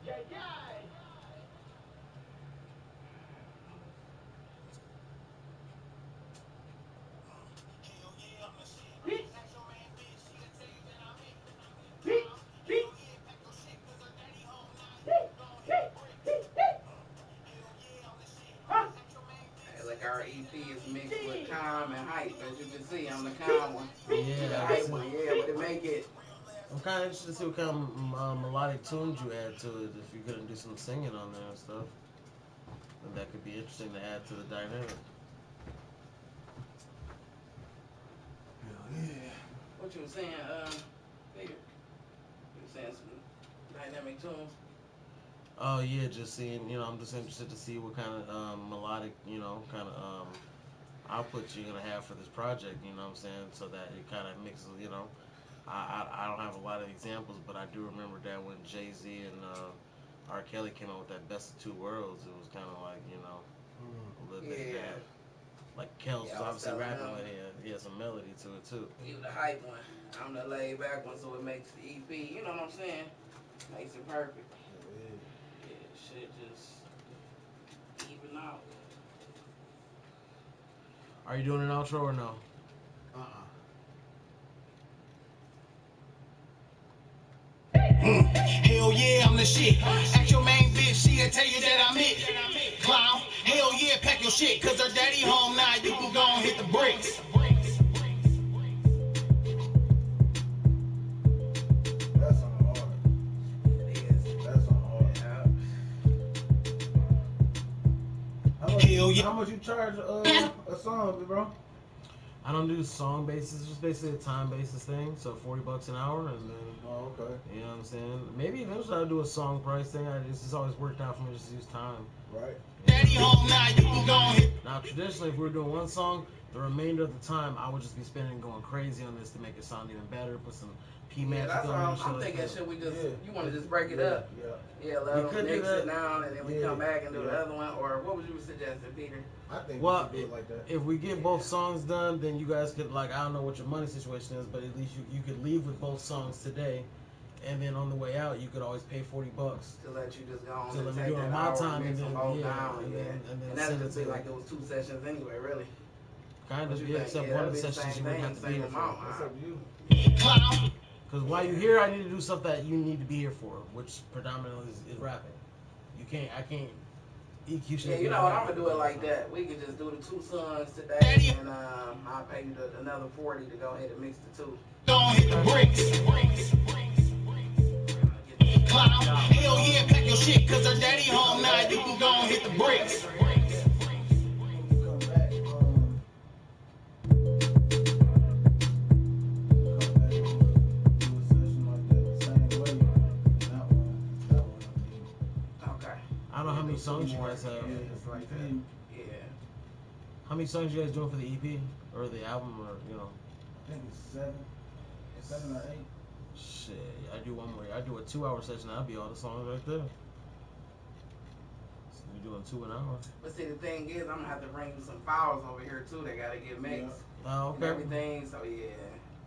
Speaker 3: Yeah, yeah. Bitch. Bitch. Bitch. Huh?
Speaker 2: Hey, like our EP is mixed with calm and hype. As you can see, I'm the calm one. The
Speaker 1: Yeah,
Speaker 2: hype one, yeah, but it make it.
Speaker 1: I'm kind of interested to see what kind of melodic tunes you add to it. If you're gonna do some singing on there and stuff, then that could be interesting to add to the dynamic.
Speaker 4: Hell yeah.
Speaker 2: What you were saying, Peter? You were saying some dynamic tunes.
Speaker 1: Oh yeah, just seeing. I'm just interested to see what kind of melodic, kind of output you're gonna have for this project. You know what I'm saying? So that it kind of mixes. I don't have a lot of examples, but I do remember that when Jay Z and R. Kelly came out with that Best of Two Worlds, it was kind of like a little bit of
Speaker 2: Yeah.
Speaker 1: that. Like Kels
Speaker 2: Yeah,
Speaker 1: was
Speaker 2: I was
Speaker 1: obviously
Speaker 2: telling
Speaker 1: rapping,
Speaker 2: them.
Speaker 1: but he had some melody to it too.
Speaker 2: You the hype one. I'm the laid back one, so it makes the EP. You know what I'm saying? Makes it perfect. Yeah, shit just even out.
Speaker 1: Are you doing an outro or no?
Speaker 3: Hell yeah, I'm the shit. Ask your main bitch, she'll tell you that I'm it. Clown, hell yeah, pack your shit, cause her daddy home now, you can go and hit the bricks.
Speaker 4: That's on hard.
Speaker 2: It is.
Speaker 4: That's on hard.
Speaker 2: Yeah.
Speaker 3: Hell yeah.
Speaker 4: How much you charge a song, bro?
Speaker 1: I don't do song basis, just basically a time basis thing. So $40 an hour, and then
Speaker 4: Oh, okay.
Speaker 1: you know what I'm saying. Maybe eventually I'll do a song price thing. It's always worked out for me just to use time.
Speaker 4: Right.
Speaker 3: Daddy home now, you can go and hit.
Speaker 1: Now traditionally, if we were doing one song, the remainder of the time I would just be spending going crazy on this to make it sound even better. Put some P
Speaker 2: Yeah,
Speaker 1: magic
Speaker 2: that's
Speaker 1: on
Speaker 2: all.
Speaker 1: it.
Speaker 2: I'm thinking, should we just,
Speaker 4: Yeah.
Speaker 2: you want to just break it up?
Speaker 4: Yeah.
Speaker 2: Yeah,
Speaker 1: We
Speaker 2: let
Speaker 1: could
Speaker 2: them
Speaker 1: do
Speaker 2: mix
Speaker 1: that.
Speaker 2: it down, and then we
Speaker 4: Yeah,
Speaker 2: come back and do the
Speaker 4: yeah.
Speaker 2: other one. Or what would you suggest, Peter?
Speaker 4: I think
Speaker 1: Well,
Speaker 4: we should do it like that.
Speaker 1: if we get both songs done, then you guys could, like, I don't know what your money situation is, but at least you could leave with both songs today, and then on the way out you could always pay $40
Speaker 2: To let you just go on
Speaker 1: to
Speaker 2: and
Speaker 1: let me
Speaker 2: take
Speaker 1: do it
Speaker 2: that
Speaker 1: on my
Speaker 2: hour
Speaker 1: time,
Speaker 2: and
Speaker 1: and
Speaker 2: mix
Speaker 1: then
Speaker 2: them both down,
Speaker 1: and then
Speaker 2: that'd
Speaker 1: send it
Speaker 2: just be
Speaker 1: to
Speaker 2: like it was 2 sessions anyway, really.
Speaker 1: kind
Speaker 2: What
Speaker 1: of
Speaker 2: you think?
Speaker 1: except
Speaker 2: Yeah,
Speaker 1: one of
Speaker 2: that'd
Speaker 1: the
Speaker 2: be the
Speaker 1: sessions
Speaker 2: same
Speaker 1: you wouldn't
Speaker 2: thing,
Speaker 1: have to be
Speaker 2: same
Speaker 1: here for.
Speaker 2: amount.
Speaker 4: What's up, you?
Speaker 3: Clown.
Speaker 1: Because while you're here, I need to do stuff that you need to be here for, which predominantly is rapping. I can't EQ shit.
Speaker 2: Yeah, you know what? I'm gonna do it like that. We can just do the 2 songs today, and I'll pay you another 40 to go ahead and mix the 2.
Speaker 3: Go and hit the bricks. Clown, hell yeah, pack your shit, cause her daddy home now, you can go and hit the bricks.
Speaker 4: When you come back, do a session like that the same way. That one,
Speaker 2: Okay.
Speaker 1: I don't know how many songs you guys have.
Speaker 4: yeah,
Speaker 2: It's like that. Yeah.
Speaker 1: How many songs you guys doing for the EP or the album, or
Speaker 4: I think it's 7 or 8.
Speaker 1: Shit, I do one more. I do a 2-hour session. That'll be all the songs right there. So you're doing 2 an hour.
Speaker 2: But see, the thing is, I'm gonna have to bring you some files over here too. They gotta get mixed
Speaker 1: Oh,
Speaker 2: and
Speaker 1: okay.
Speaker 2: everything. So yeah,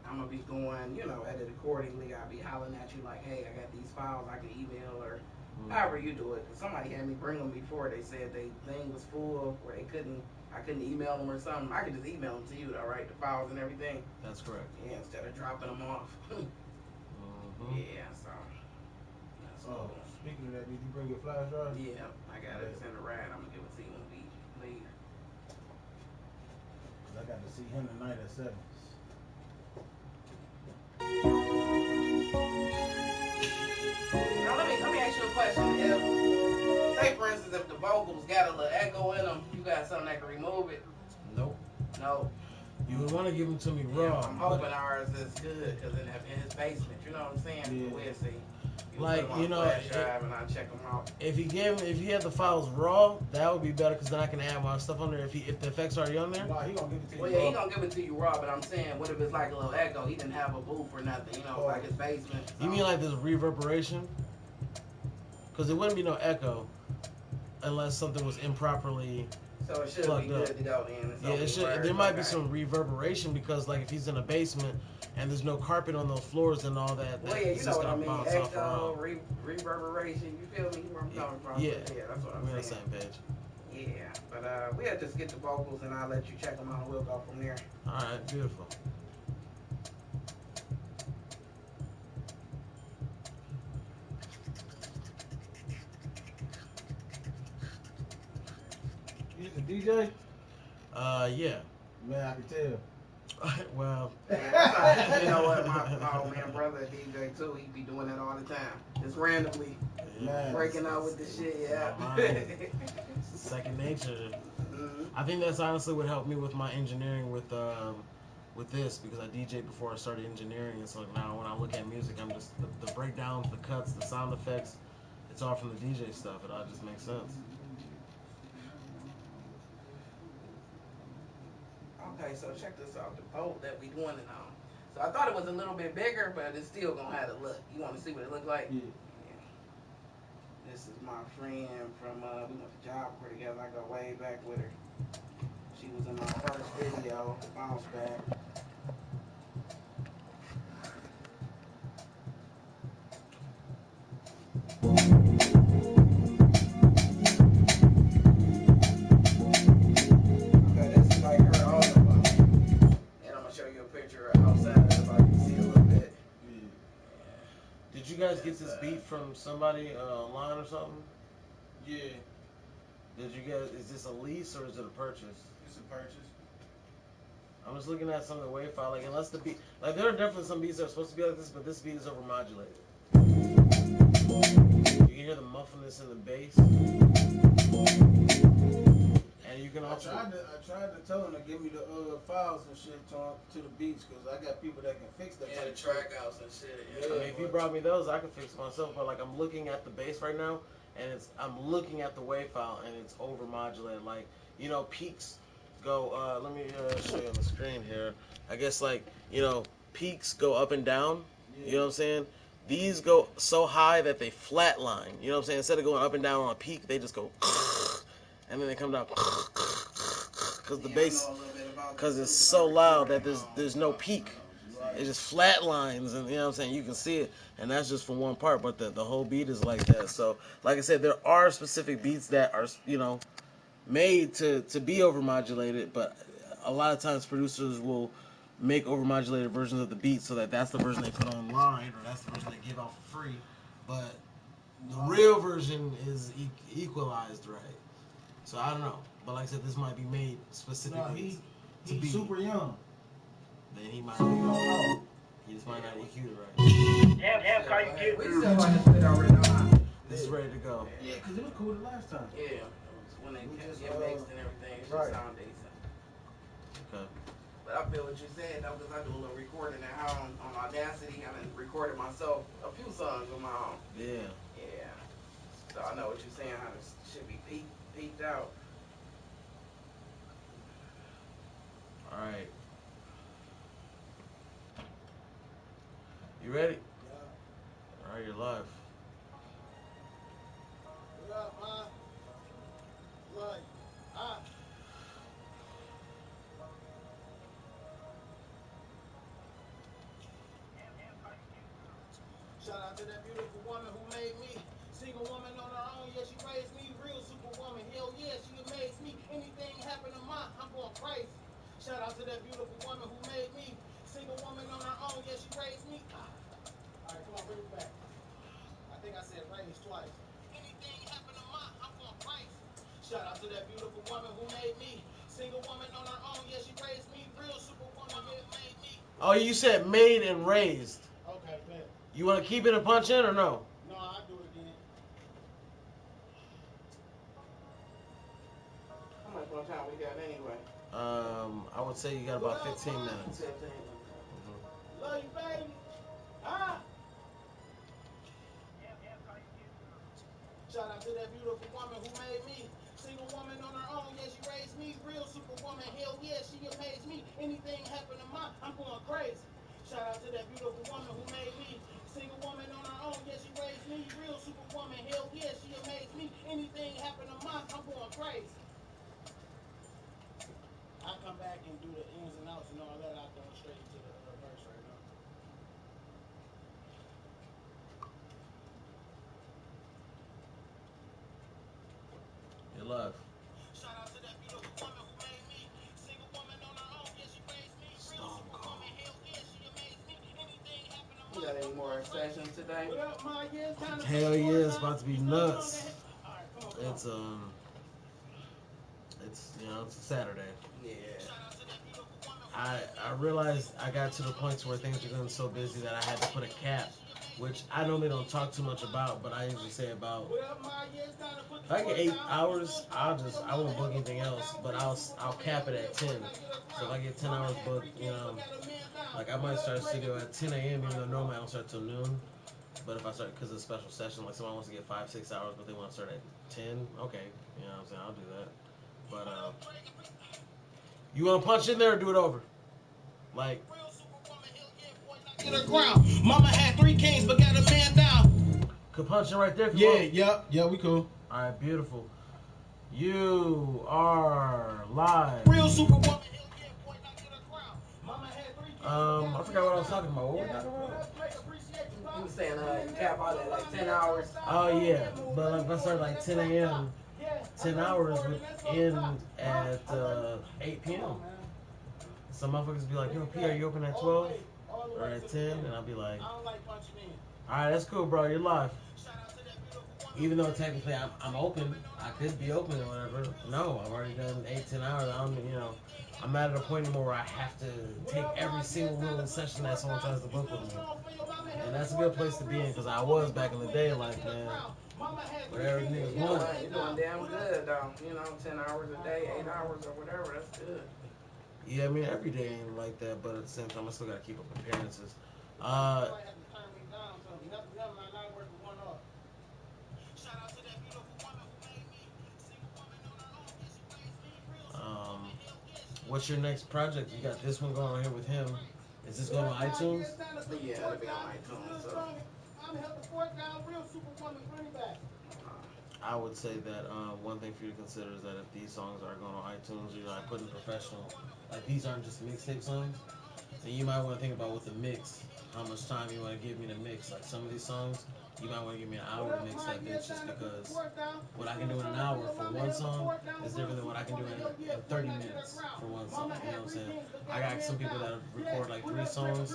Speaker 2: I'm gonna be going, edit accordingly. I'll be hollering at you like, hey, I got these files. I can email or however you do it. 'Cause somebody had me bring them before. They said they thing was full where I couldn't email them or something. I could just email them to you, though, right? The files and everything.
Speaker 1: That's correct.
Speaker 2: Yeah, instead of dropping them off. Yeah, so that's
Speaker 4: Oh,
Speaker 2: cool.
Speaker 4: speaking of that, did you bring your flash drive?
Speaker 2: Yeah, I got it. It's in the ride. I'm gonna give it to you when we leave.
Speaker 4: 'Cause I got to see him tonight at 7.
Speaker 2: Now let me ask you a question. If, say for instance, if the vocals got a little echo in them, you got something that can remove it?
Speaker 1: Nope.
Speaker 2: No.
Speaker 1: You would want to give them to me
Speaker 2: Yeah,
Speaker 1: raw.
Speaker 2: I'm hoping ours is good because in his basement, you know what I'm saying?
Speaker 4: Yeah.
Speaker 2: We'll see. You
Speaker 1: Like,
Speaker 2: put them on
Speaker 1: you know,
Speaker 2: flash drive and I'll check them out.
Speaker 1: If he had the files raw, that would be better because then I can add my stuff on there. If the effects are already on there.
Speaker 4: Nah, he gonna give it to you.
Speaker 2: Well, yeah, he gonna give it to you raw, but I'm saying, what if it's like a little echo? He didn't have a booth or nothing, you know, it's like his basement. So.
Speaker 1: You mean like this reverberation? Because it wouldn't be no echo unless something was improperly.
Speaker 2: So it should be good to go then.
Speaker 1: Yeah, it should. There might be some reverberation because, like, if he's in a basement and there's no carpet on those floors and all that,
Speaker 2: well, yeah, you know what I mean. Echo, reverberation. You feel me? Where I'm coming from?
Speaker 1: Yeah,
Speaker 2: that's what I'm saying.
Speaker 1: We're on the same page.
Speaker 2: Yeah, but we'll just get the vocals and I'll let you check them out and we'll go from there.
Speaker 1: All right, beautiful.
Speaker 4: You a DJ?
Speaker 1: Yeah.
Speaker 4: Man, I can tell.
Speaker 1: Well,
Speaker 2: Yeah, you know what? My old man brother DJ too. He be doing that all the time. Just randomly breaking out with the shit. Yeah.
Speaker 1: It's second nature. Mm-hmm. I think that's honestly what helped me with my engineering with this because I DJ'd before I started engineering, and so now when I look at music, I'm just the breakdowns, the cuts, the sound effects. It's all from the DJ stuff. It all just makes sense.
Speaker 2: Okay, so check this out. The boat that we doing it on. So I thought it was a little bit bigger, but it's still gonna have a look. You want to see what it look like?
Speaker 4: Yeah.
Speaker 2: This is my friend from we went to Job Corps together. I go way back with her. She was in my first video, Bounce Back.
Speaker 1: Did you guys get this beat from somebody online or something?
Speaker 4: Yeah.
Speaker 1: Did you guys? Is this a lease or is it a purchase?
Speaker 4: It's a purchase.
Speaker 1: I'm just looking at some of the wave file. Like, unless the beat, like, there are definitely some beats that are supposed to be like this, but this beat is overmodulated. You can hear the muffledness in the bass, and you can also.
Speaker 4: I tried to tell them to give me the files and shit to the beats because I got people that can fix that.
Speaker 2: Yeah, the track outs and shit.
Speaker 1: Yeah, I mean, if you brought me those, I could fix it myself. But like, I'm looking at the bass right now, and I'm looking at the wave file, and it's overmodulated. Like, you know, peaks go. Let me show you on the screen here. I guess like, you know, peaks go up and down. Yeah. You know what I'm saying? These go so high that they flatline. You know what I'm saying? Instead of going up and down on a peak, they just go, and then they come down. Because the bass, because it's so loud that there's no peak. It just flat lines, and you know what I'm saying, you can see it, and that's just for one part, but the whole beat is like that. So, like I said, there are specific beats that are, you know, made to be overmodulated, but a lot of times producers will make overmodulated versions of the beat so that's the version they put online, or that's the version they give out for free, but the real version is equalized, right? So I don't know, but like I said, this might be made specifically to be.
Speaker 4: He's super young.
Speaker 1: Then he might. He just might not EQ it right.
Speaker 3: Damn, Carl, you get
Speaker 2: We still like this bit already on.
Speaker 1: This is ready to go.
Speaker 4: Yeah, because it was cool the last time.
Speaker 2: Yeah, when they get mixed and everything, it should sound decent.
Speaker 1: Okay.
Speaker 2: But I feel what you're saying though, because I do a little recording at home on Audacity. I done recorded myself a few songs of my own.
Speaker 1: Yeah.
Speaker 2: Yeah. So I know what you're saying, how this should be peaked out.
Speaker 1: Alright. You ready?
Speaker 3: Yeah.
Speaker 1: Alright, you're live.
Speaker 3: What up, man? Like, shout out to that beautiful woman who made me. Single woman on her own, yeah, she raised me. Real superwoman, hell yeah, she amazed me. Anything happen to mine, I'm going crazy. Shout out to that beautiful woman who made me. Single woman on her own, yeah, she raised me. Alright, come on, bring it back. I think I said raised twice. Anything happen to mine, I'm going crazy. Shout out to that beautiful woman who made me. Single woman on her own, yeah, she raised me. Real superwoman, yeah, made me.
Speaker 1: Oh, you said made and raised.
Speaker 3: Okay, bet.
Speaker 1: You want to keep it a punch in or no?
Speaker 3: No, I'll do it again.
Speaker 2: How much more time we got anyway?
Speaker 1: I would would say you got about 15 minutes.
Speaker 2: 15.
Speaker 3: Love you, baby. Huh? Shout out to that beautiful woman who made me. Single woman on her own, yeah, she raised me. Real superwoman, hell yeah, she amazed me. Anything happen to mine, I'm going crazy. Shout out to that beautiful woman who made me. Single woman on her own, yeah, she raised me. Real superwoman, hell yeah, she amazed me. Anything happen to mine, I'm going crazy. I come back and do the ins and outs and all that. I go straight into the verse right now.
Speaker 1: You're live.
Speaker 3: Shout out to that beautiful woman who made me. Single woman on her own, yeah, she raised me. Real superwoman, hell yeah, she amazed me. Anything happen to
Speaker 2: You got any more sessions today?
Speaker 3: What up, my yeah, time to
Speaker 1: Hell yeah, it's about to be nuts.
Speaker 3: Alright, come on.
Speaker 1: It's it's a Saturday.
Speaker 2: Yeah.
Speaker 1: I realized I got to the point where things were getting so busy that I had to put a cap, which I normally don't talk too much about, but I usually say about if I get 8 hours, I won't book anything else, but I'll cap it at 10. So if I get 10 hours booked, like I might start studio at 10 a.m. even though normally I don't start till noon. But if I start because it's a special session, like someone wants to get 5-6 hours, but they want to start at 10, okay, you know what I'm saying, I'll do that. But you want to punch in there or do it over? Like,
Speaker 3: Get her crown. Mama had 3 kings, but got a man down.
Speaker 1: could punch in right there.
Speaker 4: Yeah, we cool.
Speaker 1: All right, beautiful. You are live.
Speaker 3: Real superwoman, hell yeah, boy, now get her crown. Mama had 3 kings.
Speaker 1: I forgot what I was talking about. What were we talking about?
Speaker 2: You was saying you cap out at like 10 hours.
Speaker 1: Oh yeah, but like if I start like 10 a.m., 10 hours would end at 8 p.m. Some motherfuckers be like, yo, P, are you open at 12 or at 10? And I'll be like, all right, that's cool, bro. You're live. Even though technically I'm open, I could be open or whatever. No, I've already done 8-10 hours. I'm not at a point anymore where I have to take every single little session that someone tries to book with me. And that's a good place to be in because I was back in the day like, man, whatever niggas want.
Speaker 2: You're doing damn good, though. 10 hours a day, 8 hours or whatever. That's good.
Speaker 1: Yeah, I mean, every day ain't like that, but at the same time, I still got to keep up appearances. What's your next project? You got this one going on here with him. Is this going on iTunes?
Speaker 2: Yeah, it'll be on iTunes. So.
Speaker 1: I would say that one thing for you to consider is that if these songs are going on iTunes, you're like putting professional, like these aren't just mixtape songs, then you might want to think about with the mix, how much time you want to give me to mix. Like some of these songs, you might want to give me an hour to mix that bitch just because what I can do in an hour for one song is different than what I can do in 30 minutes for one song. You know what I'm saying? I got some people that record like 3 songs,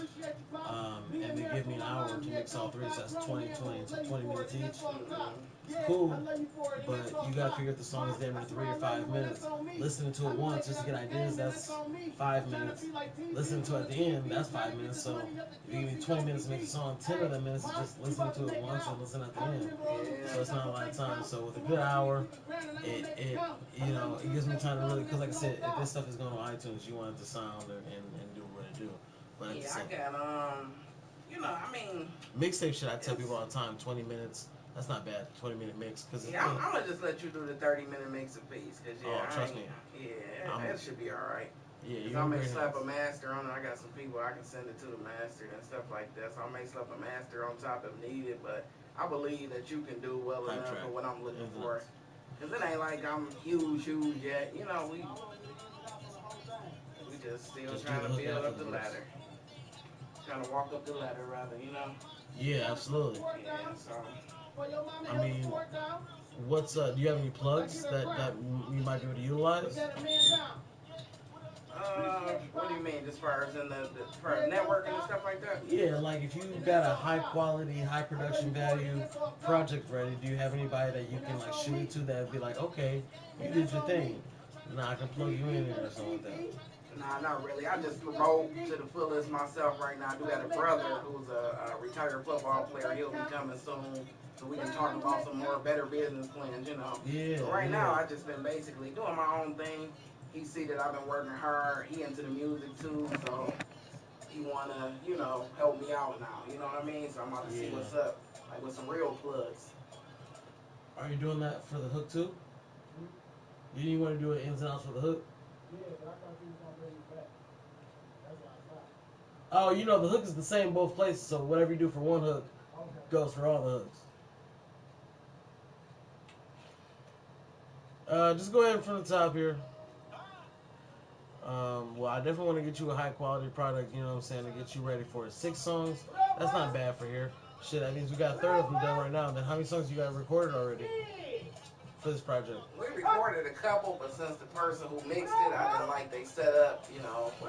Speaker 1: and they give me an hour to mix all 3, so that's 20, so 20 minutes each. It's cool, but you gotta figure out the song is damn near 3 or 5 minutes. Listening to it once just to get ideas, that's 5 minutes. Listening to it at the end, that's 5 minutes. So if you give me 20 minutes to make the song, 10 of the minutes is just listening to it once and listen at the end. So it's not a lot of time. So with a good hour, it gives me time to really, because like I said, if this stuff is going on iTunes, you want it to sound and do what it do. But
Speaker 2: yeah, I got
Speaker 1: mixtape shit. I tell people all the time, 20 minutes. That's not bad. 20-minute mix. Cause
Speaker 2: yeah, I'm gonna just let you do the 30-minute mix a piece, cause
Speaker 1: trust me.
Speaker 2: Yeah, that should be all right.
Speaker 1: Yeah,
Speaker 2: I may slap a master on it. I got some people I can send it to the master and stuff like that. So I may slap a master on top if needed, but I believe that you can do well enough for what I'm looking for. Cause it ain't like I'm huge yet. We just still trying to build up the ladder. Trying to walk up the ladder, rather.
Speaker 1: Yeah, absolutely.
Speaker 2: Yeah, so.
Speaker 1: I mean, what's do you have any plugs that you might be able to utilize?
Speaker 2: What do you mean, as far as in the networking and stuff like that?
Speaker 1: Yeah, like if you got a high quality, high production value project ready, do you have anybody that you can like shoot it to that would be like, okay, you did your thing, now I can plug you in there or something like that?
Speaker 2: Nah, not really. I just promote to the fullest myself right now. I do got a brother who's a retired football player. He'll be coming soon, so we can talk about some more better business plans,
Speaker 1: Yeah.
Speaker 2: So right now, I just been basically doing my own thing, he see that I've been working hard. He into the music too, so he wanna, help me out now. You know what I mean? So I'm about to see what's up, like with some real plugs.
Speaker 1: Are you doing that for the hook too? You want to do it ins and outs for the hook?
Speaker 3: Yeah, but I thought you was gonna bring it back. That's why I stopped.
Speaker 1: Oh, the hook is the same both places, so whatever you do for one hook goes for all the hooks. Just go ahead from the top here. Well, I definitely want to get you a high quality product, you know what I'm saying, to get you ready for it. 6 songs, that's not bad for here. Shit, that means we got a third of them done right now. Then how many songs you got recorded already for this project?
Speaker 2: We recorded a couple, but since the person who mixed it, I didn't like they set up, so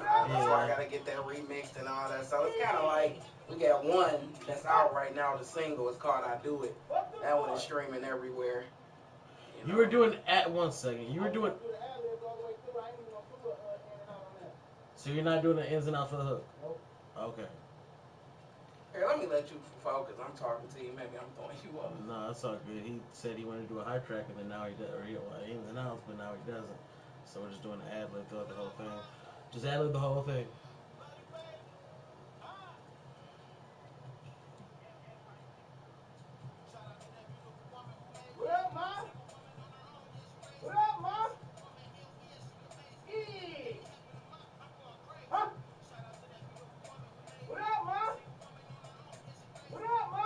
Speaker 2: I gotta get that remixed and all that. So it's kind of like we got one that's out right now, the single. It's called "I Do It." That one is streaming everywhere.
Speaker 1: You were doing at 1 second. You were doing. So you're not doing the ins and outs for the hook?
Speaker 3: Nope.
Speaker 1: Okay.
Speaker 2: Here, let me let you focus. I'm talking to you. Maybe I'm throwing you up.
Speaker 1: No, that's all good. He said he wanted to do a high track, and then now he does, or ins and outs, but now he doesn't. So we're just doing the ad lib throughout the whole thing. Just ad lib the whole thing.
Speaker 3: What up, ma? What up, ma? Yeah. Huh? What up, ma? What up, ma?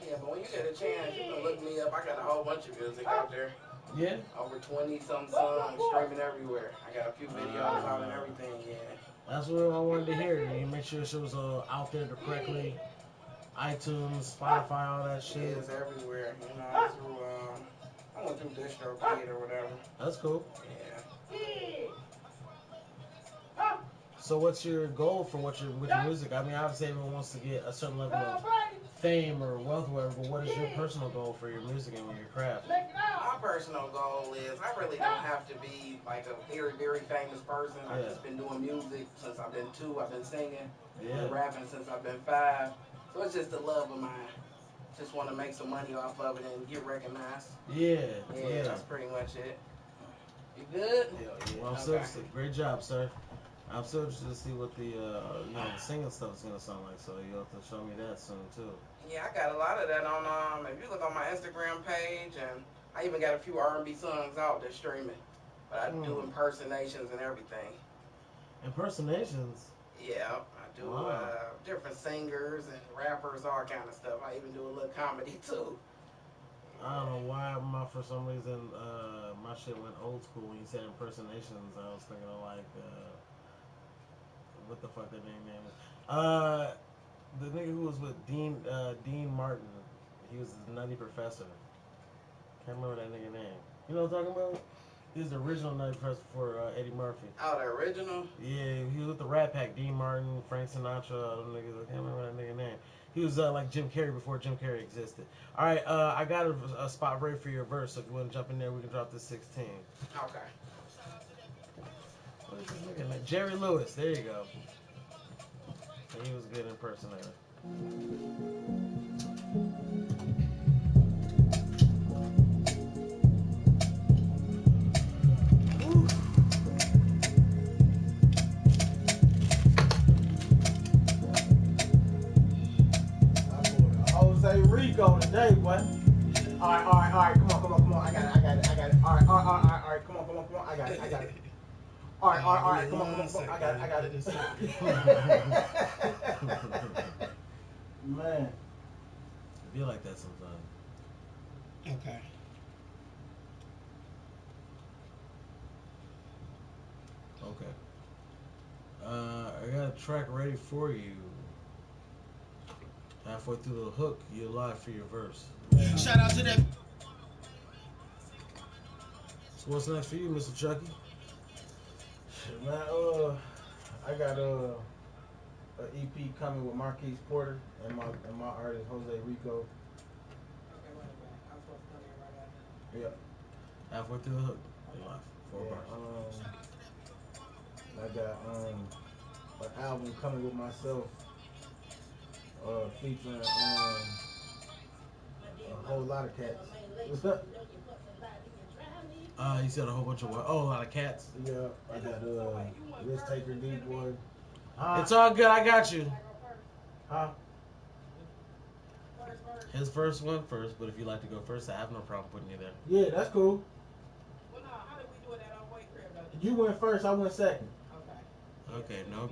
Speaker 2: Yeah, but when you get a chance, you can look me up. I got a whole bunch of music out there.
Speaker 1: Yeah?
Speaker 2: Over 20-some songs streaming everywhere. I got a few videos out and everything, yeah.
Speaker 1: That's what I wanted to hear. You make sure it was out there correctly. iTunes, Spotify, all that shit.
Speaker 2: Yeah, it's everywhere. Through, I went through DistroKid or whatever.
Speaker 1: That's cool.
Speaker 2: Yeah.
Speaker 1: So what's your goal for with your music? I mean, obviously everyone wants to get a certain level of fame or wealth or whatever, but what is your personal goal for your music and your craft?
Speaker 2: My personal goal is I really don't have to be like a very, very famous person. I've just been doing music since I've been 2. I've been singing, been rapping since I've been 5. So it's just a love of mine. Just want to make some money off of it and get recognized.
Speaker 1: Yeah.
Speaker 2: That's pretty much it. You good?
Speaker 1: Well, I'm so interested. Great job, sir. I'm so interested to see what the the singing stuff is gonna sound like. So you'll have to show me that soon too.
Speaker 2: Yeah, I got a lot of that on. If you look on my Instagram page, and I even got a few R&B songs out there streaming. But I do impersonations and everything.
Speaker 1: Impersonations?
Speaker 2: Yeah, I do different singers and rappers, all kind of stuff. I even do a little comedy too.
Speaker 1: I don't know why for some reason my shit went old school when you said impersonations. I was thinking of like what the fuck that name is. The nigga who was with Dean Martin. He was the Nutty Professor. Can't remember that nigga name. You know what I'm talking about? He was the original Nutty Professor for Eddie Murphy.
Speaker 2: Oh, the original?
Speaker 1: Yeah, he was with the Rat Pack. Dean Martin, Frank Sinatra, them niggas. I can't remember that nigga name. He was like Jim Carrey before Jim Carrey existed. All right, I got a spot ready for your verse. So if you want to jump in there, we can drop this 16.
Speaker 2: Okay.
Speaker 1: What is this nigga name? Jerry Lewis. There you go. And he was a good impersonator.
Speaker 3: Jose Rico today, boy. Alright, come on. I got it. Alright, come on. I got it. Alright, come on. I got it. Man.
Speaker 1: I feel like that sometimes.
Speaker 2: Okay.
Speaker 1: I got a track ready for you. Halfway through the hook, you're live for your verse.
Speaker 5: Shout out to them.
Speaker 1: So what's next for you, Mr. Chucky?
Speaker 3: Shit, man, I got an EP coming with Marquise Porter and my artist Jose Rico.
Speaker 2: Okay, wait a minute. I'm supposed to come in right after.
Speaker 1: Yep. Halfway through the hook, you're live. 4 bars.
Speaker 3: I got an album coming with myself, featuring a whole lot of cats. What's up?
Speaker 1: You said a whole bunch of what? Oh, a lot of cats.
Speaker 4: Yeah, I got Risk Taker D boy.
Speaker 1: It's all good. I got you.
Speaker 4: Huh?
Speaker 1: His first one first, but if you like to go first, I have no problem putting you there.
Speaker 4: Yeah, that's cool.
Speaker 2: Well, no, how did we do it at our white crib though?
Speaker 4: You went first, I went second.
Speaker 2: Okay.
Speaker 1: Okay, no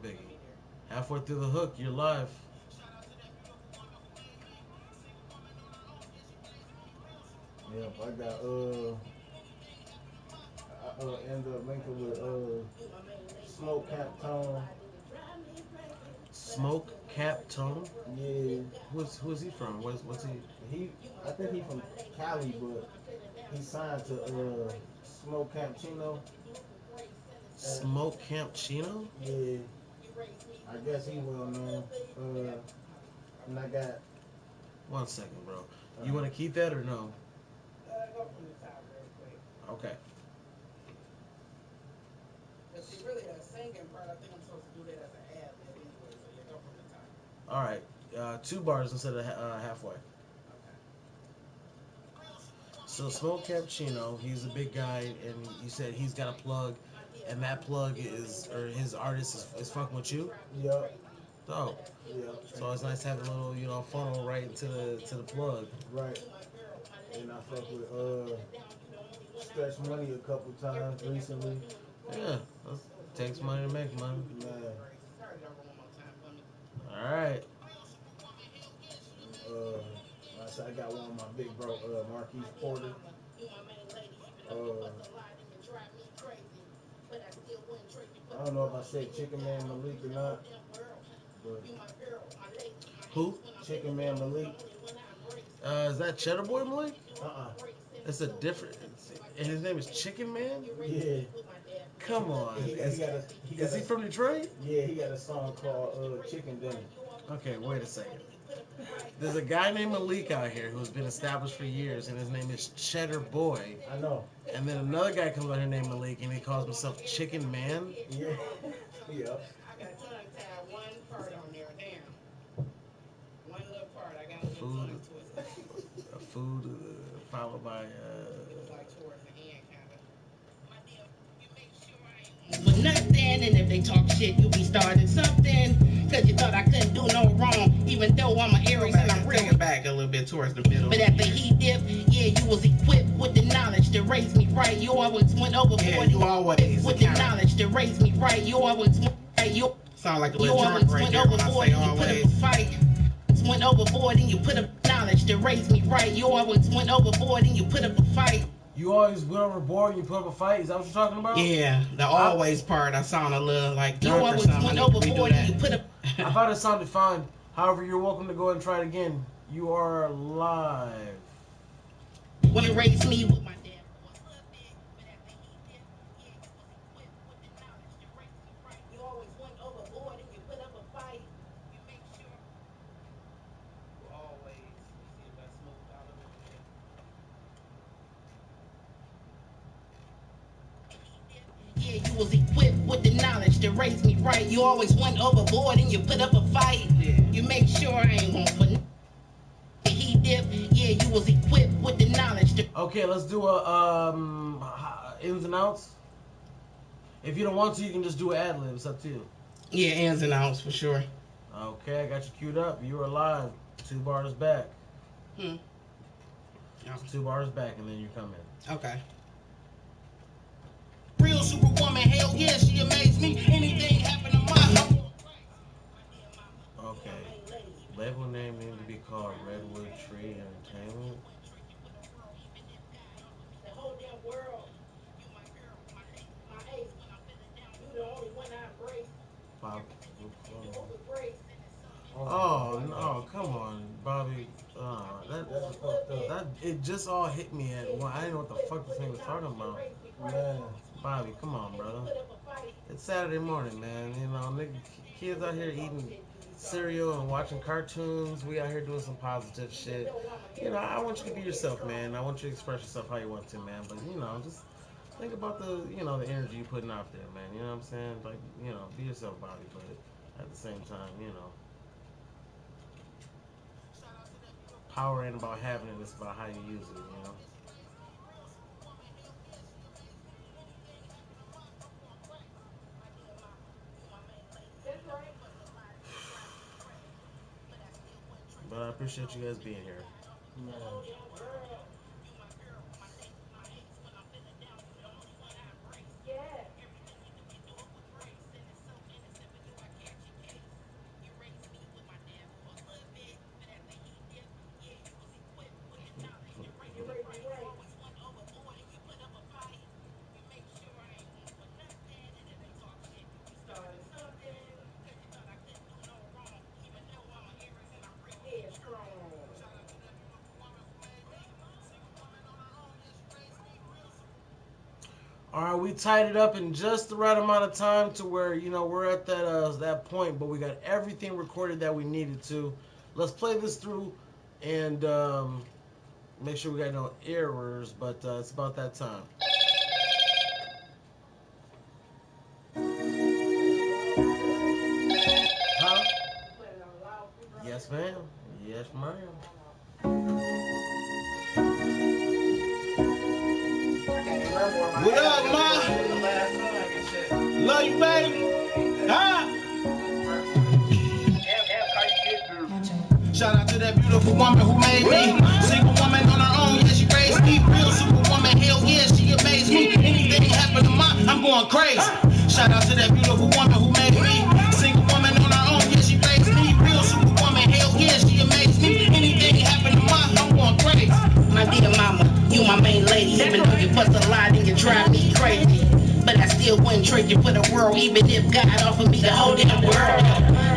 Speaker 1: biggie. Halfway through the hook, you're live.
Speaker 4: Yep, I got end up linking with Smoke Cap Tone.
Speaker 1: Smoke Cap Tone.
Speaker 4: Yeah,
Speaker 1: Who's he from? What's he?
Speaker 4: I think he from Cali, but he signed to Smoke Cappuccino.
Speaker 1: Smoke Camp Chino?
Speaker 4: Yeah, I guess he well known. And I got
Speaker 1: 1 second, bro. You want to keep that or no?
Speaker 2: Go from the top real quick.
Speaker 1: Okay.
Speaker 2: But see, really, the singing part, I think I'm supposed to do that as an ad lib anyway, so you go from the top.
Speaker 1: All right. 2 bars instead of halfway.
Speaker 2: Okay.
Speaker 1: So Smoke Cappuccino, he's a big guy, and you said he's got a plug, and that plug is, or his artist is fucking with you.
Speaker 4: Yup.
Speaker 1: Oh,
Speaker 4: Yep.
Speaker 1: so it's nice to have a little, funnel right into the plug.
Speaker 4: Right. And I fuck with Stretch Money a couple times recently.
Speaker 1: Yeah, takes money to make money.
Speaker 4: Man.
Speaker 1: All right.
Speaker 4: I got one of my big bro, Marquise Porter. I don't know if I said Chicken Man Malik or not, but
Speaker 1: Who?
Speaker 4: Chicken Man Malik.
Speaker 1: Is that Cheddar Boy Malik? It's a different. And his name is Chicken Man.
Speaker 4: Yeah.
Speaker 1: Come on. Is he from Detroit?
Speaker 4: Yeah, he got a song called Chicken Dinner.
Speaker 1: Okay, wait a second. There's a guy named Malik out here who's been established for years, and his name is Cheddar Boy.
Speaker 4: I know.
Speaker 1: And then another guy comes out here named Malik, and he calls himself Chicken Man.
Speaker 4: Yeah. Yeah.
Speaker 2: I got tongue-tied one part on there, damn. One little part, I got a little tongue twisted.
Speaker 1: A food followed by.
Speaker 2: It was like towards the end, kind of.
Speaker 5: With nothing, and if they talk shit, you be starting something. Cause you thought I couldn't do no wrong, even though I'm an Aries and I'm real.
Speaker 2: Take it back a little bit towards the middle.
Speaker 5: But after he dipped, yeah, you was equipped with the knowledge to raise me right. You always went overboard.
Speaker 2: Yeah, you always.
Speaker 5: With the knowledge to raise me right. You always went right. You
Speaker 2: sound like a little
Speaker 5: always
Speaker 2: drunk right
Speaker 5: went
Speaker 2: there when I
Speaker 5: overboard
Speaker 2: say
Speaker 5: and you put up a
Speaker 2: always.
Speaker 5: fight. Went overboard and you put up knowledge to raise me right. You always went overboard and you put up a fight.
Speaker 1: You always went overboard and you put up a fight? Is that what you're talking about?
Speaker 2: Yeah, the always part, I sound a little like
Speaker 5: You
Speaker 2: drunk or
Speaker 5: always
Speaker 2: something.
Speaker 5: went
Speaker 2: I need to redo
Speaker 5: overboard and you
Speaker 2: that.
Speaker 5: put up.
Speaker 1: I thought it sounded fine. However, you're welcome to go ahead and try it again. You are live.
Speaker 5: When you raised me with my dad. You always went overboard and you put up a fight. You make sure.
Speaker 2: Always. See if I smoked out of it.
Speaker 5: Yeah, you was equipped with the knowledge to raise me right. You always went overboard and you put up a fight.
Speaker 2: Yeah.
Speaker 5: You make sure I ain't want for he dipped. Yeah, you was equipped with the knowledge to.
Speaker 1: Okay, let's do a ins and outs. If you don't want to, you can just do an ad lib. It's up to you.
Speaker 2: Yeah, ins and outs for sure.
Speaker 1: Okay, I got you queued up. You are live. 2 bars back.
Speaker 2: Yeah.
Speaker 1: 2 bars back, and then you come in.
Speaker 2: Okay.
Speaker 5: Real superwoman, hell yeah, she amazed me. Anything happen to my home.
Speaker 1: Okay. Label name needs to be called Redwood Tree Entertainment.
Speaker 5: The whole damn world. You my girl, my ace. You the only one I embrace.
Speaker 1: Bob.
Speaker 5: Overbrace.
Speaker 1: Oh no! Come on, Bobby.
Speaker 4: That's fucked up.
Speaker 1: That it just all hit me at one. I didn't know what the fuck this thing was talking about.
Speaker 4: Man.
Speaker 1: Bobby, come on, brother. It's Saturday morning, man. You know, kids out here eating cereal and watching cartoons. We out here doing some positive shit. You know, I want you to be yourself, man. I want you to express yourself how you want to, man. But you know, just think about the the energy you're putting out there, man. You know what I'm saying? Like, be yourself, Bobby. But at the same time, power ain't about having it. It's about how you use it. But I appreciate you guys being here.
Speaker 4: Man.
Speaker 1: All right, we tied it up in just the right amount of time to where we're at that point, but we got everything recorded that we needed to. Let's play this through and make sure we got no errors. But it's about that time. Huh? Yes, ma'am. Yes, ma'am.
Speaker 3: What up, ma? Love you, baby. Huh? Shout out to that beautiful woman who made me. Single woman on her own, yeah, she raised me. Real superwoman, hell yeah, she amazed me. Anything happen to mine, I'm going crazy. Shout out to that beautiful woman who made me. Single woman on her own, yeah, she raised me. Real superwoman, hell yeah, she amazed me. Anything happen to mine, I'm going crazy.
Speaker 5: My dear mama, you my main lady. Even though you fuss a lot and you drive me crazy, but I still wouldn't trade you for the world. Even if God offered me the whole damn world,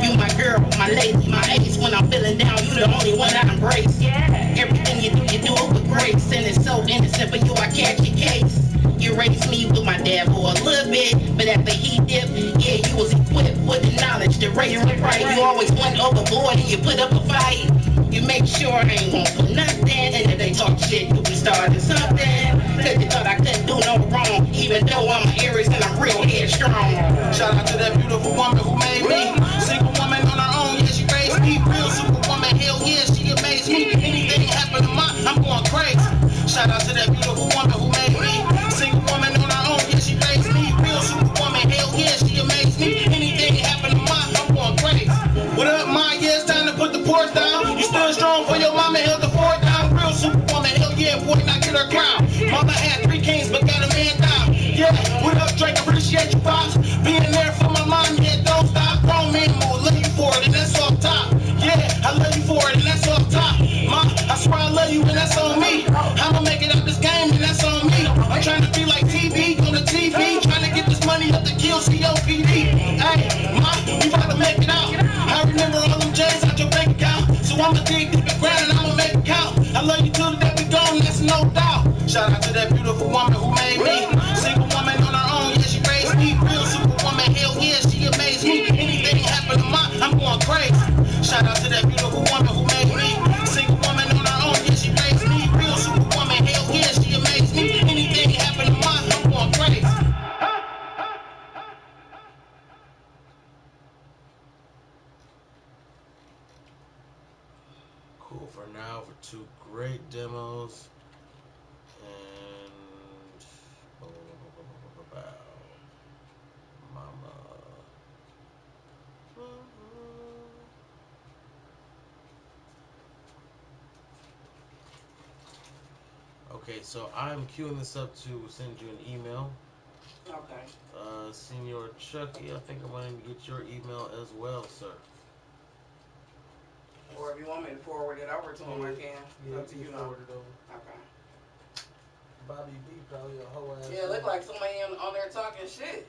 Speaker 5: you my girl, my lady, my ace. When I'm feeling down, you the only one I embrace. Everything you do it with grace, and it's so innocent. For you, I catch your case. You raised me with my dad for a little bit, but after he dipped, yeah, you was equipped with the knowledge to raise me right. You always went overboard and you put up a fight. You make sure I ain't won't for nothing, and if they talk shit, you be starting something. Cause you thought I couldn't do no wrong, even though I'm an Aries and I'm real headstrong.
Speaker 3: Shout out to that beautiful woman who made me. Single woman on her own, yeah, she raised me. Real superwoman, hell yeah, she amazed me. Anything happen to mine, I'm going crazy. Shout out to that beautiful woman who made me. Single woman on her own, yeah, she raised me. Real superwoman, hell yeah, she amazed me. Anything happen to mine, I'm going crazy. What up, ma? Yeah, it's time to put the porch down. You stood strong for your mama, held the fort down. Real superwoman, hell yeah, boy, now get her crown. Mama had 3 kings, but got a man down. Yeah, what up, Drake? Appreciate you, pops. Being there for my mom, yeah, don't stop. Grown man more, love you for it, and that's off top. Yeah, I love you for it, and that's off top. Ma, I swear I love you, and that's on me. I'ma make it out this game, and that's on me. I'm trying to be like TV, on the TV. Trying to get this money up to kill COPD. Hey, ma, we about to make it out. I remember all them J's out your bank account. So I'ma dig deep and grind, and I'ma make it count. I love you till the day we gone, that's no doubt. Shout out to that beautiful woman who made me. Single woman on her own, yeah, she raised me. Real superwoman, hell yeah, she amazed me. Anything happen to mine, I'm going crazy. Shout out to that beautiful woman who made me. Single woman on her own, yeah, she raised me. Real superwoman, hell yeah, she amazed me. Anything happen to mine, I'm going crazy.
Speaker 1: Cool for now for 2 great demos. And mama. Okay, so I'm queuing this up to send you an email.
Speaker 2: Okay.
Speaker 1: Senor Chucky, I think I'm going to get your email as well, sir.
Speaker 2: Or if you want me to forward it over to him, I can.
Speaker 4: Yeah,
Speaker 2: Up to you, know.
Speaker 4: forward it over.
Speaker 2: Okay.
Speaker 4: Bobby B probably a whole ass.
Speaker 2: Yeah, it look like somebody on there talking shit.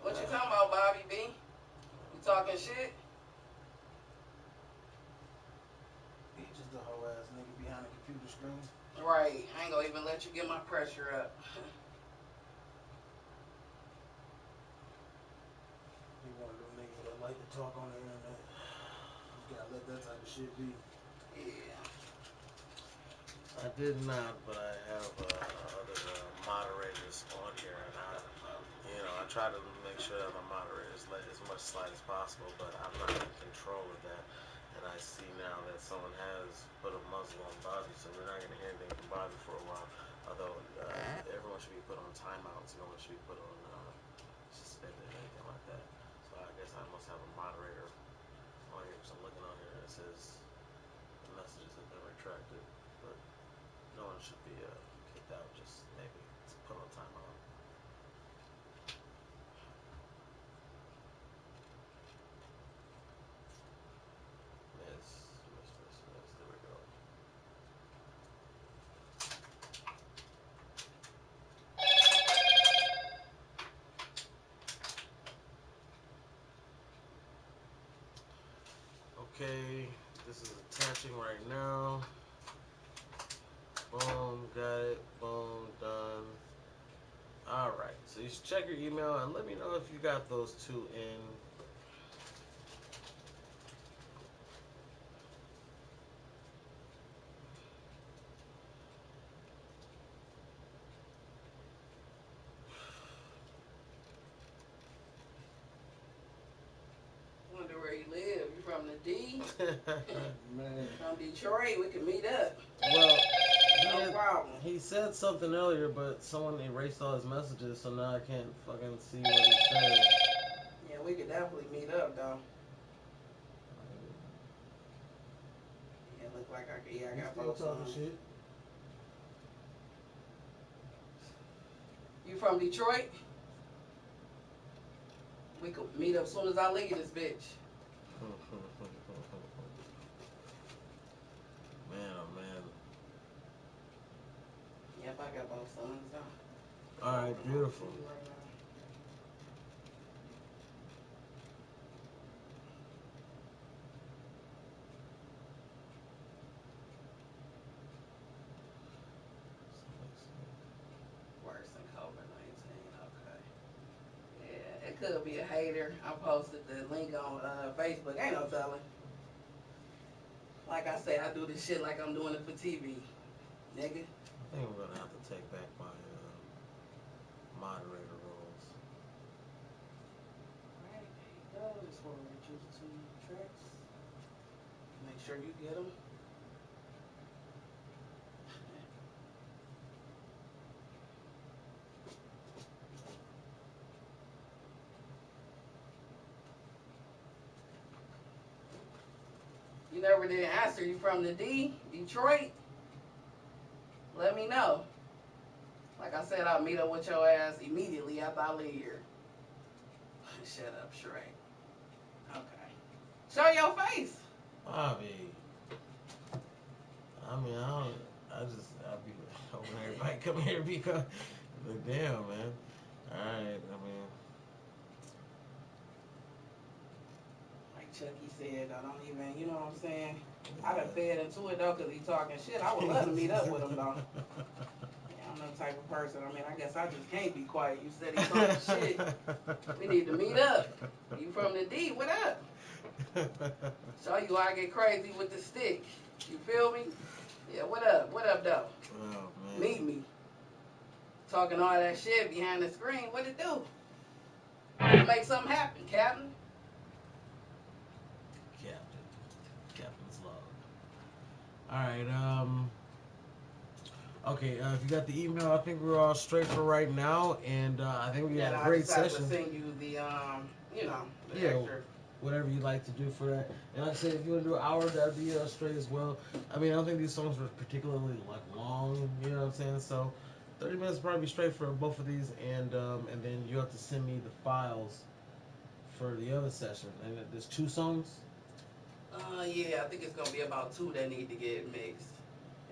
Speaker 2: What you talking about, Bobby B? You talking shit?
Speaker 4: He just a whole ass nigga behind the computer screen.
Speaker 2: Right. I ain't gonna even let you get my pressure up.
Speaker 4: He one of them niggas that like to talk on the internet. You gotta let that type of shit be.
Speaker 2: Yeah.
Speaker 1: I did not, but I have other moderators on here, and I try to make sure that my moderators let as much slide as possible, but I'm not in control of that. And I see now that someone has put a muzzle on Bobby, so we're not going to hear anything from Bobby for a while. Although everyone should be put on timeouts, no one should be put on suspended or anything like that. So I guess I must have a moderator on here. So I'm looking on here, and it says Okay, this is attaching right now. Boom, got it. Boom, done. Alright, so you should check your email and let me know if you got those two in.
Speaker 2: Wonder where you live. You from the D?
Speaker 4: Man.
Speaker 2: From Detroit, we can meet up.
Speaker 1: Well,
Speaker 2: No problem.
Speaker 1: he said something earlier, but someone erased all his messages, so now I can't fucking see what he said.
Speaker 2: Yeah, we could definitely meet up though. Yeah, look like I could. Yeah, I got
Speaker 4: Still
Speaker 2: both
Speaker 4: talking
Speaker 2: songs.
Speaker 4: shit.
Speaker 2: You from Detroit? We could meet up as soon as I leave this bitch.
Speaker 1: Man, oh man.
Speaker 2: Yep, I got both songs though.
Speaker 1: Alright, beautiful.
Speaker 2: Right now. Worse than COVID-19. Okay. Yeah, it could be a hater. I posted the link on Facebook. Ain't no telling. Like I say, I do this shit like I'm doing it for TV, nigga.
Speaker 1: I think I'm gonna have to take back my moderator roles.
Speaker 2: Alright, there you go. Just forward you the two tracks. Make sure you get them. You never did answer. You from the D? Detroit? Let me know. Like I said, I'll meet up with your ass immediately after I leave here. Shut up, Shrek. Okay. Show your face.
Speaker 1: Bobby. I mean, I'll be hoping everybody come here because, like, damn, man. Alright, I mean.
Speaker 2: Like Chucky said, I don't even, you know what I'm saying? I done fed into it though, because he talking shit. I would love to meet up with him though. Yeah, I'm that type of person. I mean, I guess I just can't be quiet. You said he talking shit. We need to meet up. You from the D, what up? Show you how I get crazy with the stick. You feel me? Yeah, what up? What up, though?
Speaker 1: Oh, man.
Speaker 2: Meet me. Talking all that shit behind the screen. What it do? Make something happen, Captain.
Speaker 1: Captain's log. Alright, okay, if you got the email, I think we're all straight for right now, and I think we had a great
Speaker 2: I just
Speaker 1: session.
Speaker 2: have to send you the, the
Speaker 1: Yeah,
Speaker 2: extra.
Speaker 1: whatever you like to do for that. And like I said, if you want to do an hour, that'd be straight as well. I mean, I don't think these songs were particularly like long, you know what I'm saying? So 30 minutes would probably be straight for both of these, and then you have to send me the files for the other session. And there's 2 songs.
Speaker 2: Yeah, I think it's gonna be about 2 that need to get mixed.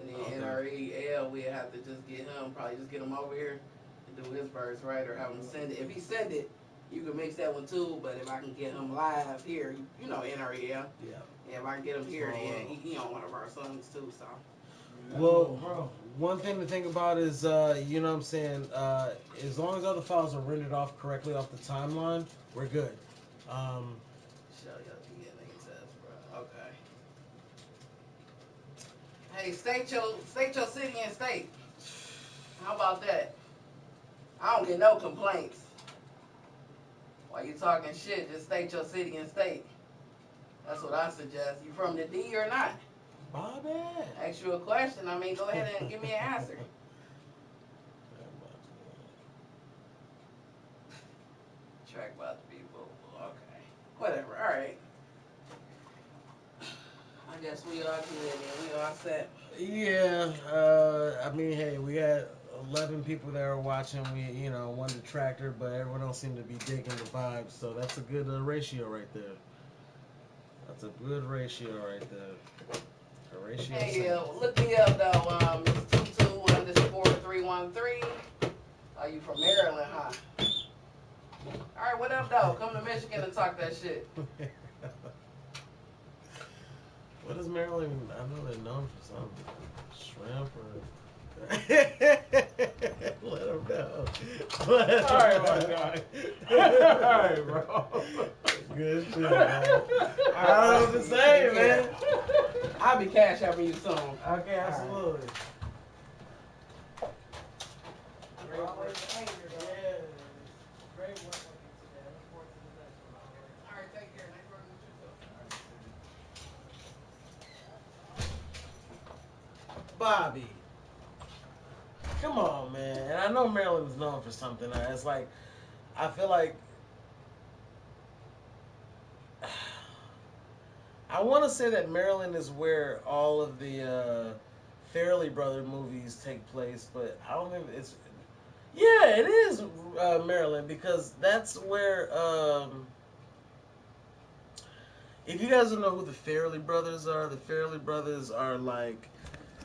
Speaker 2: And then
Speaker 1: Okay.
Speaker 2: NREL, we have to just get him, probably just get him over here and do his verse, right? Or have him send it. If he send it, you can mix that one too. But if I can get him live here, you know NREL.
Speaker 1: Yeah.
Speaker 2: Yeah, if I can get him here, then he on one of our songs too. So.
Speaker 1: Well, one thing to think about is, you know what I'm saying, as long as all the files are rendered off correctly off the timeline, we're good.
Speaker 2: Show your DNA test, bro. Okay. Hey, state your city and state. How about that? I don't get no complaints. While you talking shit, just state your city and state. That's what I suggest. You from the D or not?
Speaker 1: Bobby.
Speaker 2: Ask you a question. I mean, go ahead and give me an answer. Track about to be boo. Okay. Whatever. All right. I guess we all good and we all set.
Speaker 1: Yeah, I mean, hey, we had 11 people that were watching. We, one detractor, but everyone else seemed to be digging the vibe. So that's a good ratio right there. That's a good ratio right there. A ratio.
Speaker 2: Hey, look me up though. It's 22_313. Are you from Maryland, huh? All right, what up though? Come to Michigan and talk that shit.
Speaker 1: What is Maryland? I know they're known for something. Shrimp or. Let them know.
Speaker 3: Alright, my guy. Alright, bro.
Speaker 1: Good shit, man. I don't know what to say, man.
Speaker 2: I'll be cash out you soon.
Speaker 1: Okay, absolutely.
Speaker 3: Great work. Yeah. Great work on you today. I look forward to the next one.
Speaker 2: All right, take care. Nice working with you too.
Speaker 1: Bobby. Come on, man. And I know Maryland's known for something. It's like, I feel like I want to say that Maryland is where all of the Fairley Brother movies take place, but I don't think it's. Yeah, it is Maryland because that's where. If you guys don't know who the Fairley Brothers are, the Fairley Brothers are like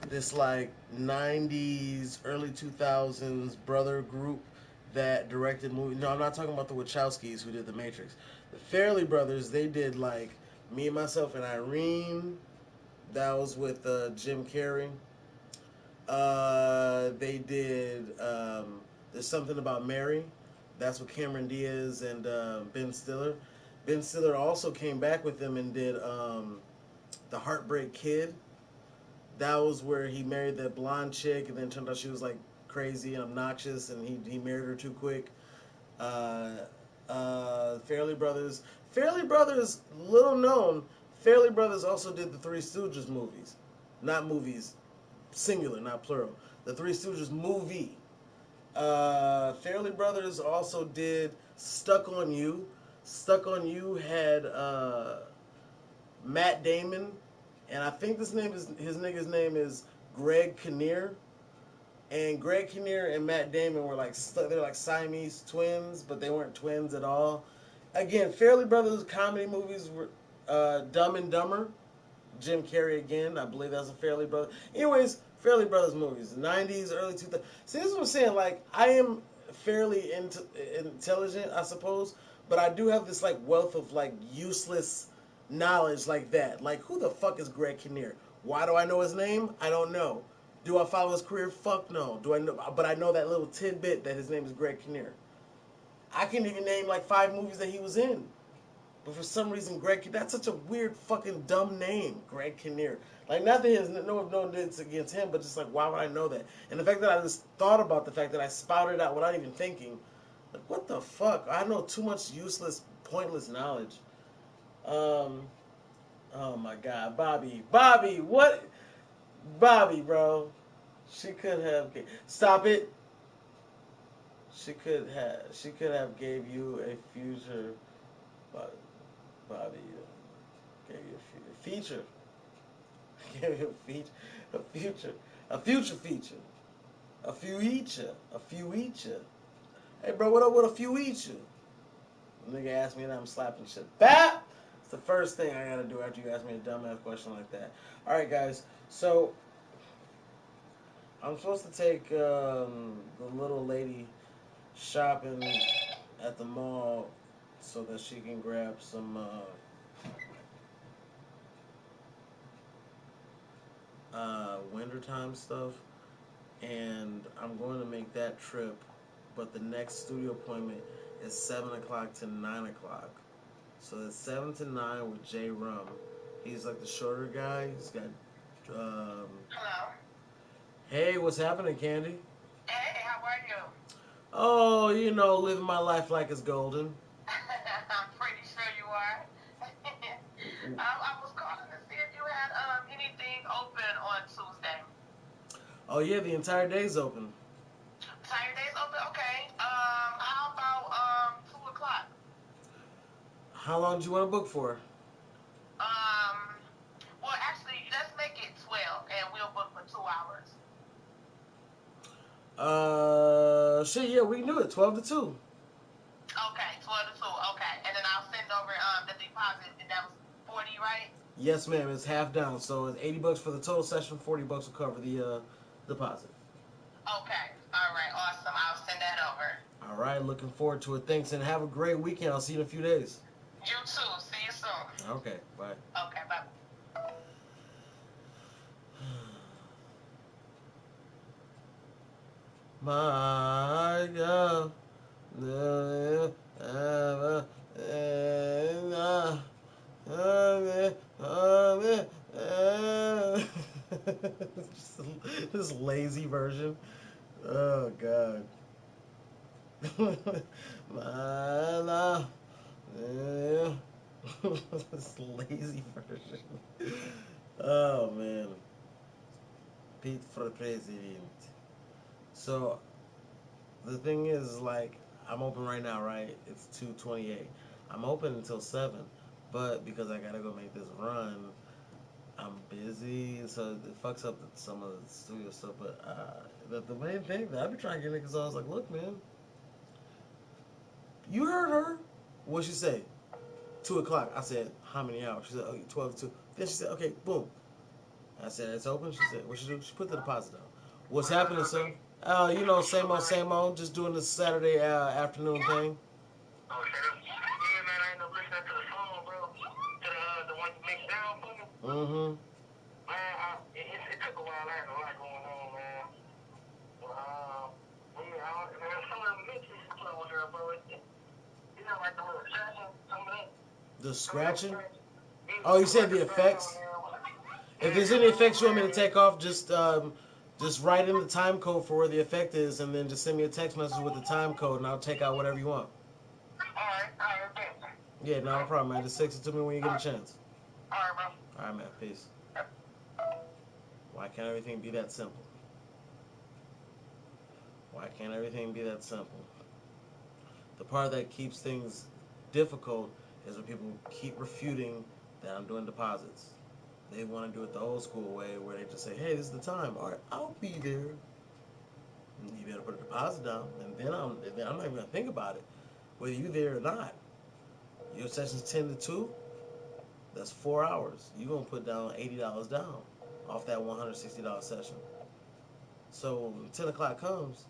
Speaker 1: this like 90s, early 2000s brother group that directed movies. No, I'm not talking about the Wachowskis who did The Matrix. The Fairley Brothers, they did like Me, Myself, and Irene. That was with Jim Carrey. They did There's Something About Mary. That's with Cameron Diaz and Ben Stiller. Ben Stiller also came back with them and did The Heartbreak Kid. That was where he married that blonde chick, and then turned out she was like crazy and obnoxious, and he married her too quick. Fairley Brothers. Fairley Brothers, little known. Fairley Brothers also did the Three Stooges movies, not movies, singular, not plural. The Three Stooges movie. Fairley Brothers also did Stuck on You. Stuck on You had Matt Damon, and I think his nigga's name is Greg Kinnear. And Greg Kinnear and Matt Damon were like they're like Siamese twins, but they weren't twins at all. Again, Fairley Brothers comedy movies were Dumb and Dumber. Jim Carrey again, I believe that's a Fairley Brother. Anyways, Fairley Brothers movies, 90s, early 2000s. See, this is what I'm saying. Like, I am fairly intelligent, I suppose, but I do have this like wealth of like useless knowledge like that. Like, who the fuck is Greg Kinnear? Why do I know his name? I don't know. Do I follow his career? Fuck no. Do I know? But I know that little tidbit that his name is Greg Kinnear. I can even name like 5 movies that he was in. But for some reason, that's such a weird fucking dumb name, Greg Kinnear. Like, not that he has no it's against him, but just like, why would I know that? And the fact that I just thought about the fact that I spouted out without even thinking, like, what the fuck? I know too much useless, pointless knowledge. Oh my God, Bobby, what? Bobby, bro. She could have. Stop it. She could have gave you a future. Bobby gave you a feature. Gave you a future. A future feature. A future. Hey, bro, what up with a future? The nigga asked me and I'm slapping shit. Bap! It's the first thing I gotta do after you ask me a dumbass question like that. Alright, guys. So, I'm supposed to take the little lady shopping at the mall so that she can grab some wintertime stuff, and I'm going to make that trip, but the next studio appointment is 7 o'clock to 9 o'clock. So it's 7 to 9 with Jay Rum. He's like the shorter guy. He's got
Speaker 5: Hello.
Speaker 1: hey, what's happening, Candy?
Speaker 5: Hey, how are you?
Speaker 1: Oh, you know, living my life like it's golden.
Speaker 5: I'm pretty sure you are. I was calling to see if you had anything open on Tuesday.
Speaker 1: Oh yeah, the entire day's open.
Speaker 5: Saturday's open? Okay. How about 2 o'clock?
Speaker 1: How long do you want to book for?
Speaker 5: Well, actually, let's make it 12, and we'll book for 2 hours.
Speaker 1: Shit, yeah, we can do it. 12 to 2.
Speaker 5: Okay, 12 to 2. Okay, and then I'll send over the deposit, and that was 40, right?
Speaker 1: Yes, ma'am. It's half down, so it's $80 for the total session. $40 will cover the deposit.
Speaker 5: Okay. All right. Awesome. I'll send that over.
Speaker 1: All right, looking forward to it. Thanks, and have a great weekend. I'll see you in a few days.
Speaker 5: You too. See you soon.
Speaker 1: Okay, bye.
Speaker 5: Okay. Bye.
Speaker 1: My God. This lazy version. Oh God. My love. This lazy version. Oh man. Pete for president. So the thing is, like, I'm open right now, right? It's 2:28. I'm open until 7, but because I gotta go make this run, I'm busy, so it fucks up some of the studio stuff. But the main thing that I be trying to get niggas on is like, look, man, you heard her. What'd she say? 2 o'clock. I said, how many hours? She said, oh, 12 to 2. Then she said, okay, boom. I said, it's open. She said, what she do? She put the deposit down. What's happening, sir? You know, same old. Just doing this Saturday afternoon thing.
Speaker 6: Oh, shut up. Yeah, man, I end up listening to the song, bro. To the one you mixed down for me.
Speaker 1: Mm-hmm.
Speaker 6: Man, it took a while. I had a lot going on, man. But, yeah, man, some of the mixes you put on there, bro, you know, like the little scratching, some of that.
Speaker 1: The scratching? Oh, you said the effects? If there's any effects you want me to take off, just write in the time code for where the effect is, and then just send me a text message with the time code, and I'll take out whatever you want.
Speaker 6: Alright, thanks.
Speaker 1: Yeah, not a problem, man. Just text it to me when you get a chance.
Speaker 6: Alright, bro.
Speaker 1: Alright, man. Peace. Why can't everything be that simple? Why can't everything be that simple? The part that keeps things difficult is when people keep refuting that I'm doing deposits. They want to do it the old school way where they just say, hey, this is the time. All right, I'll be there. And you better put a deposit down, and then I'm not even going to think about it, whether you're there or not. Your session's 10 to 2, that's 4 hours. You're going to put down $80 down off that $160 session. So when 10 o'clock comes,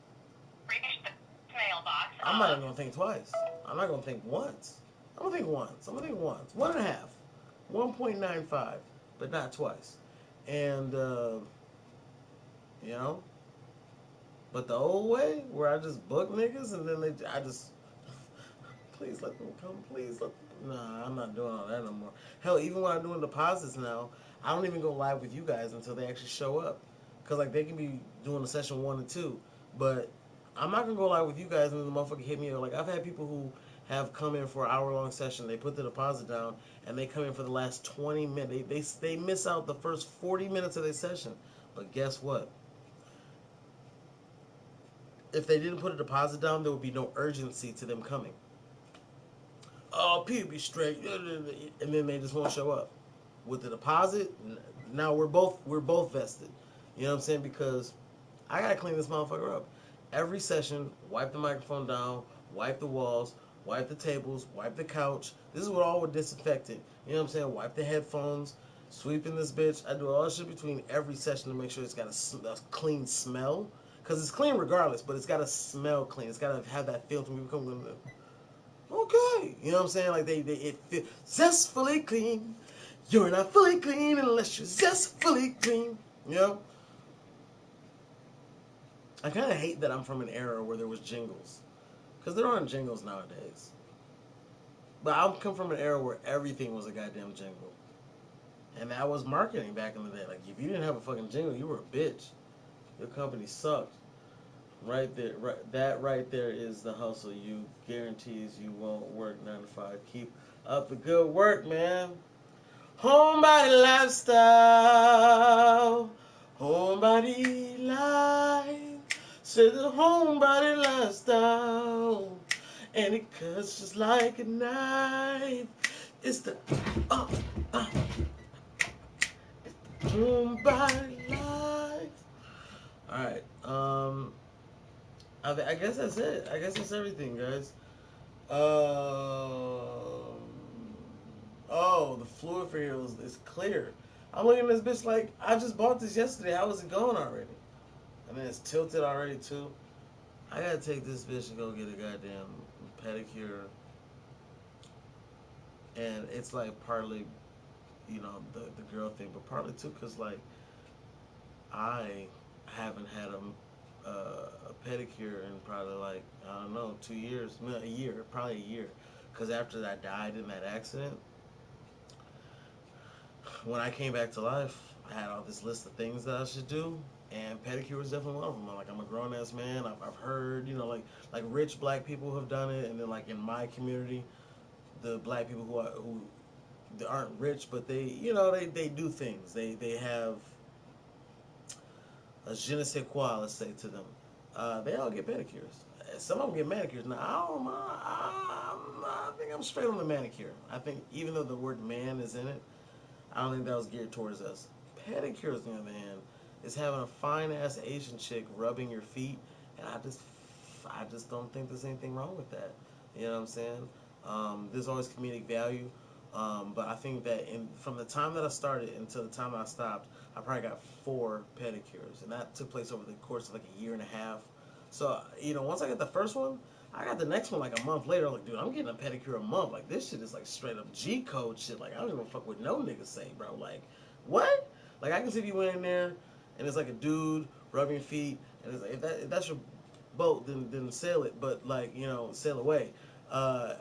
Speaker 1: I'm not even going to think twice. I'm not going to think once. I'm going to think once. I'm going to think once. 1.5. 1.95. But not twice. And, you know, but the old way, where I just book niggas and then I just, please let them come, please let them, nah, I'm not doing all that no more. Hell, even when I'm doing deposits now, I don't even go live with you guys until they actually show up. Because, like, they can be doing the session 1 and 2, but I'm not going to go live with you guys and then the motherfucker hit me up. Like, I've had people who have come in for an hour-long session, they put the deposit down, and they come in for the last 20 minutes. They miss out the first 40 minutes of their session. But guess what? If they didn't put a deposit down, there would be no urgency to them coming. Oh, Pete, be straight, and then they just won't show up. With the deposit, now we're both vested. You know what I'm saying? Because I gotta clean this motherfucker up. Every session, wipe the microphone down, wipe the walls, wipe the tables, wipe the couch. This is what all with disinfectant. You know what I'm saying? Wipe the headphones, sweeping this bitch. I do all this shit between every session to make sure it's got a clean smell. Because it's clean regardless, but it's got to smell clean. It's got to have that feel to me. Okay. You know what I'm saying? Like, it feels zestfully clean. You're not fully clean unless you're zestfully clean. You know? I kind of hate that I'm from an era where there was jingles. Because there aren't jingles nowadays. But I come from an era where everything was a goddamn jingle. And that was marketing back in the day. Like, if you didn't have a fucking jingle, you were a bitch. Your company sucked. Right there, that right there is the hustle. You guarantees you won't work 9 to 5. Keep up the good work, man. Homebody lifestyle. Homebody life. Say the homebody lifestyle. And it cuts just like a knife. It's the homebody life. Alright, I guess that's it. I guess that's everything, guys. Oh, the fluid for here is clear. I'm looking at this bitch like, I just bought this yesterday. How is it going already? I mean, it's tilted already, too. I gotta take this bitch and go get a goddamn pedicure. And it's like partly, you know, the girl thing, but partly, too, because, like, I haven't had a pedicure in probably like I don't know 2 years, no, a year, probably a year. Because after I died in that accident, when I came back to life, I had all this list of things that I should do, and pedicure was definitely one of them. I'm a grown ass man. I've heard, like rich black people have done it, and then like in my community, the black people who they aren't rich, but they do things. They have a je ne sais quoi, let's say, to them. They all get pedicures. Some of them get manicures. Now, I think I'm straight on the manicure. I think even though the word man is in it, I don't think that was geared towards us. Pedicures, on the other hand, is having a fine ass Asian chick rubbing your feet, and I just don't think there's anything wrong with that. You know what I'm saying? There's always comedic value, but I think that from the time that I started until the time that I stopped, I probably got 4 pedicures, and that took place over the course of like a year and a half. So once I got the first one, I got the next one like a month later. I'm like, dude, I'm getting a pedicure a month. Like, this shit is like straight up G code shit. Like, I don't even fuck with no niggas say, bro. Like, what? Like, I can see if you went in there and it's like a dude rubbing your feet, and it's like, if that's your boat, then sail it. But like, sail away. I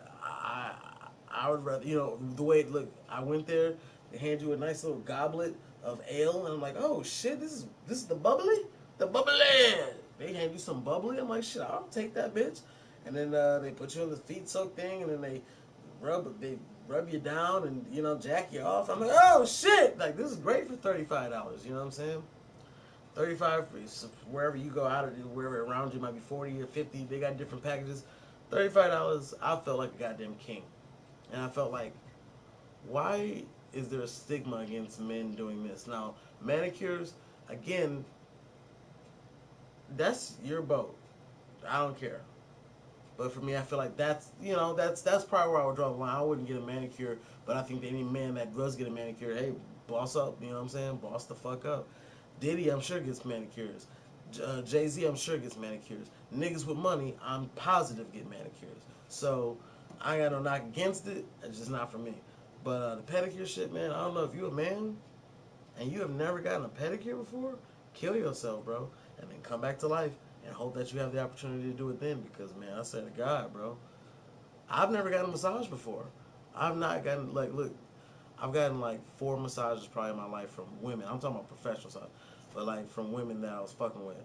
Speaker 1: I would rather, the way it looked. I went there, they hand you a nice little goblet of ale, and I'm like, oh shit, this is the bubbly. They hand you some bubbly. I'm like, shit, I'll take that bitch. And then they put you on the feet soak thing, and then they rub you down and jack you off. I'm like, oh shit, like this is great for $35. You know what I'm saying? 35 for wherever you go out of wherever around you might be 40 or 50. They got different packages. $35. I felt like a goddamn king, and I felt like, why is there a stigma against men doing this? Now, manicures, again, that's your boat. I don't care. But for me, I feel like that's probably where I would draw the line. I wouldn't get a manicure, but I think that any man that does get a manicure, hey, boss up. You know what I'm saying? Boss the fuck up. Diddy, I'm sure gets manicures. Jay-Z, I'm sure gets manicures. Niggas with money, I'm positive get manicures. So I got no knock against it. It's just not for me. But the pedicure shit, man, I don't know if you a man and you have never gotten a pedicure before, kill yourself, bro, and then come back to life and hope that you have the opportunity to do it then. Because, man, I swear to God, bro, I've never gotten a massage before. I've not gotten, like, look, I've gotten like 4 massages probably in my life from women. I'm talking about professional stuff, but like from women that I was fucking with.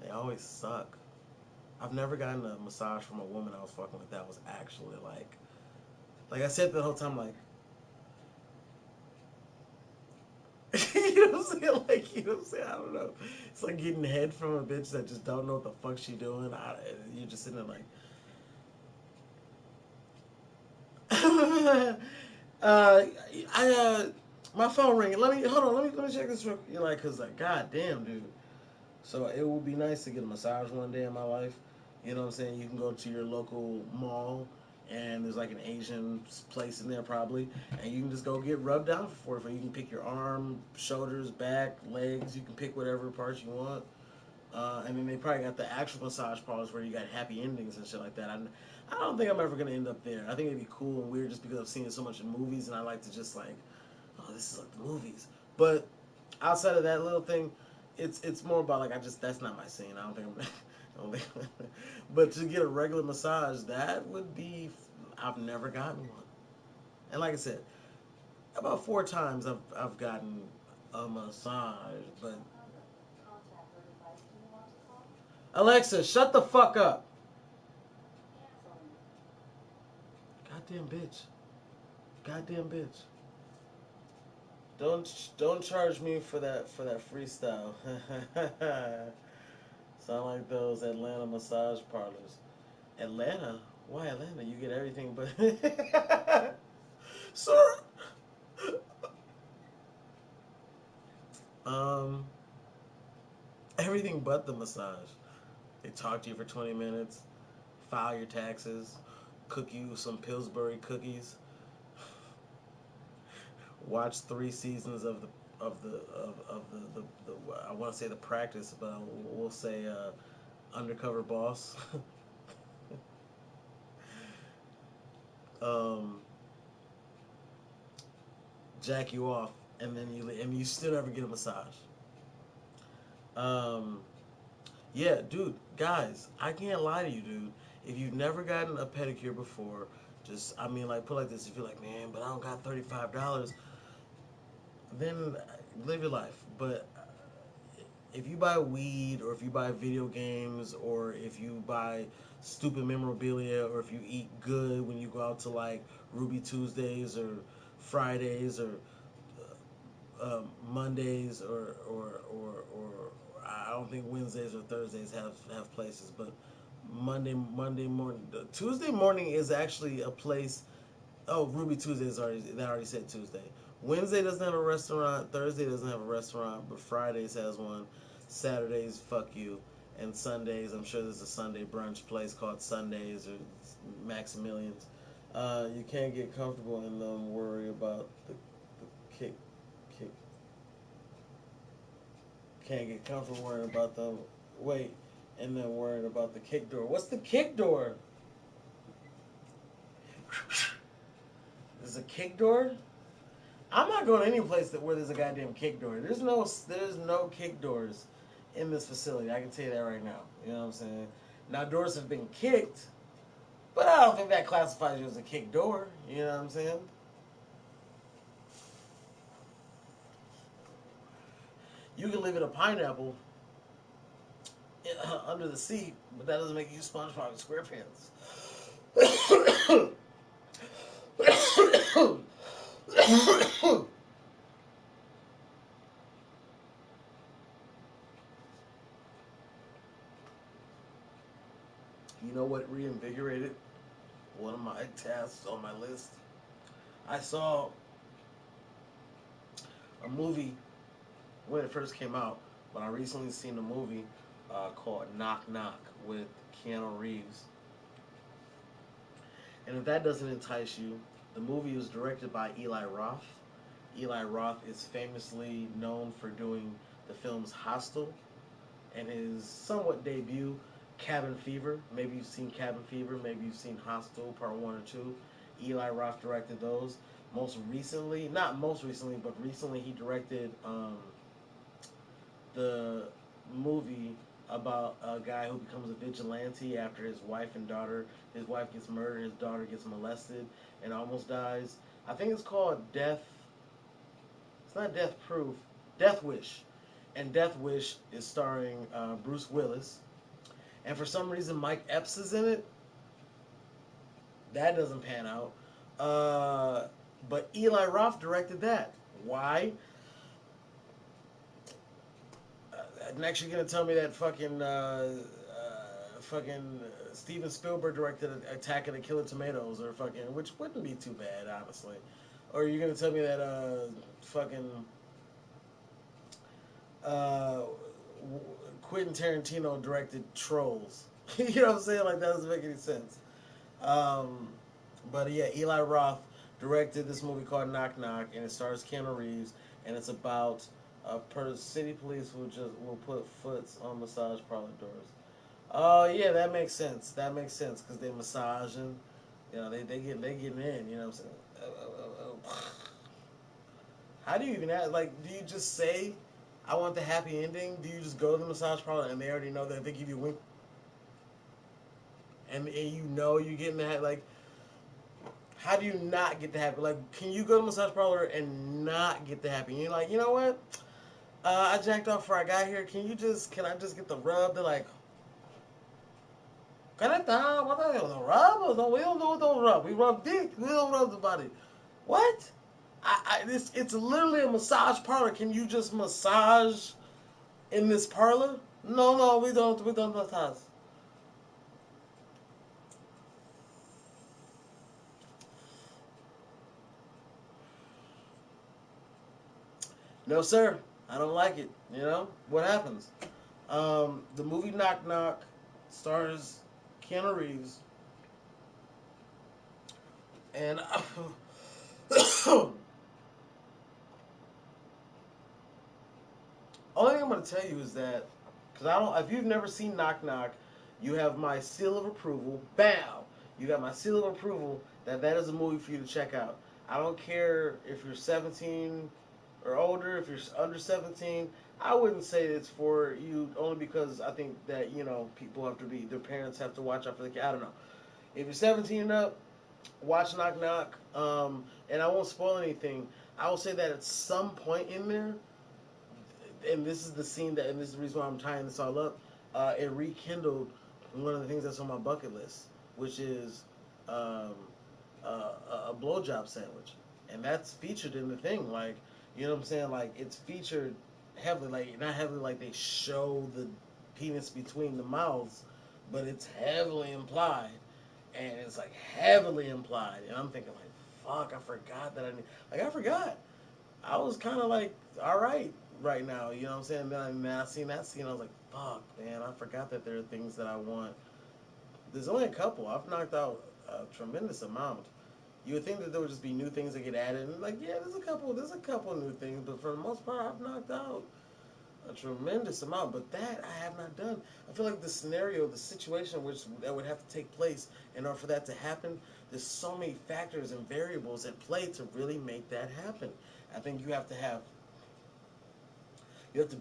Speaker 1: They always suck. I've never gotten a massage from a woman I was fucking with that was actually like I said the whole time, like, you know what I'm saying? Like, you know what I'm saying? I don't know. It's like getting head from a bitch that just don't know what the fuck she doing. You're just sitting there like, uh, my phone ringing. Hold on. Let me check this real. Cause like, goddamn, dude. So it would be nice to get a massage one day in my life. You know what I'm saying? You can go to your local mall, and there's like an Asian place in there probably, and you can just go get rubbed down for 40. You can pick your arm, shoulders, back, legs. You can pick whatever parts you want. And then they probably got the actual massage parlors where you got happy endings and shit like that. I don't think I'm ever gonna end up there. I think it'd be cool and weird just because I've seen it so much in movies, and I like to just like, oh, this is like the movies. But outside of that little thing, it's more about like that's not my scene. I don't think I'm. I don't think, but to get a regular massage, that would be. I've never gotten one, and like I said, about 4 times I've gotten a massage, but Alexa, shut the fuck up. Goddamn bitch. Goddamn bitch. Don't charge me for that freestyle. Sound like those Atlanta massage parlors. Atlanta? Why Atlanta? You get everything but Sir. Um Everything but the massage. They talk to you for 20 minutes, file your taxes, cook you some Pillsbury cookies, watch 3 seasons of the I want to say the practice, but we'll say undercover boss. um, Jack you off, and then you still never get a massage. Um, Yeah, dude, guys, I can't lie to you, dude. If you've never gotten a pedicure before, just, I mean, like, put like this, if you're like, man, but I don't got $35, then live your life. But if you buy weed, or if you buy video games, or if you buy stupid memorabilia, or if you eat good when you go out to, like, Ruby Tuesdays, or Fridays, or Mondays, or I don't think Wednesdays or Thursdays have places, but Monday morning, Tuesday morning is actually a place. Oh, Ruby Tuesdays already, that already said Tuesday. Wednesday doesn't have a restaurant. Thursday doesn't have a restaurant, but Fridays has one. Saturdays, fuck you, and Sundays, I'm sure there's a Sunday brunch place called Sundays or Maximilians. You can't get comfortable and worry about the kick. Can't get comfortable worrying about the wait, and then worrying about the kick door. What's the kick door? There's a kick door? I'm not going to any place where there's a goddamn kick door. There's no kick doors in this facility. I can tell you that right now. You know what I'm saying? Now doors have been kicked, but I don't think that classifies you as a kick door. You know what I'm saying? You can leave it a pineapple under the seat, but that doesn't make you SpongeBob SquarePants. You know what reinvigorated one of my tasks on my list? I saw a movie when it first came out, but I recently seen a movie called Knock Knock with Keanu Reeves. And if that doesn't entice you, the movie was directed by Eli Roth. Eli Roth is famously known for doing the films Hostel and his somewhat debut, Cabin Fever. Maybe you've seen Cabin Fever, maybe you've seen Hostel Part 1 or 2. Eli Roth directed those. Not most recently, but recently he directed the movie about a guy who becomes a vigilante after his wife gets murdered, his daughter gets molested and almost dies. I think it's called it's not Death Proof, Death Wish. And Death Wish is starring Bruce Willis. And for some reason Mike Epps is in it. That doesn't pan out. But Eli Roth directed that. Why? Next, you're gonna tell me that fucking Steven Spielberg directed Attack of the Killer Tomatoes, or which wouldn't be too bad, honestly. Or you're gonna tell me that uh, Quentin Tarantino directed Trolls. You know what I'm saying? Like, that doesn't make any sense. Um, but yeah, Eli Roth directed this movie called Knock Knock, and it stars Keanu Reeves, and it's about city police who just will put foots on massage parlor doors. Oh yeah, that makes sense. That makes sense because they massaging, they getting in. You know what I'm saying? How do you even ask? Like, do you just say, "I want the happy ending"? Do you just go to the massage parlor and they already know that they give you a wink, and you know you're getting that? Like, how do you not get the happy? Like, can you go to the massage parlor and not get the happy? And you're like, you know what? I jacked off before I got here. Can I just get the rub? They're like, can I tell what the rub? No, we don't do the rub. We rub dick. We don't rub the body. What? It's literally a massage parlor. Can you just massage in this parlor? No, we don't. We don't massage. No, sir. I don't like it. You know what happens? The movie Knock Knock stars Keanu Reeves, and only thing I'm going to tell you is that, because I don't, if you've never seen Knock Knock, you have my seal of approval. Bow. You got my seal of approval that is a movie for you to check out. I don't care if you're 17 or older, if you're under 17. I wouldn't say it's for you only because I think that people have to be their parents have to watch out for the kid. I don't know. If you're 17 and up, watch Knock Knock. And I won't spoil anything. I will say that at some point in there, and this is the scene that, and this is the reason why I'm tying this all up. It rekindled one of the things that's on my bucket list, which is um, a blowjob sandwich, and that's featured in the thing. Like, you know what I'm saying? Like, it's featured heavily, like not heavily, like they show the penis between the mouths, but it's heavily implied, and it's like heavily implied, and I'm thinking like, fuck, I forgot that I forgot. I was kind of like, all right now, you know what I'm saying? Then I seen that scene, I was like, fuck, man, I forgot that there are things that I want. There's only a couple. I've knocked out a tremendous amount. You would think that there would just be new things that get added, and like, yeah, there's a couple new things, but for the most part, I've knocked out a tremendous amount. But that I have not done. I feel like the scenario, the situation which that would have to take place in order for that to happen, there's so many factors and variables at play to really make that happen. I think you have to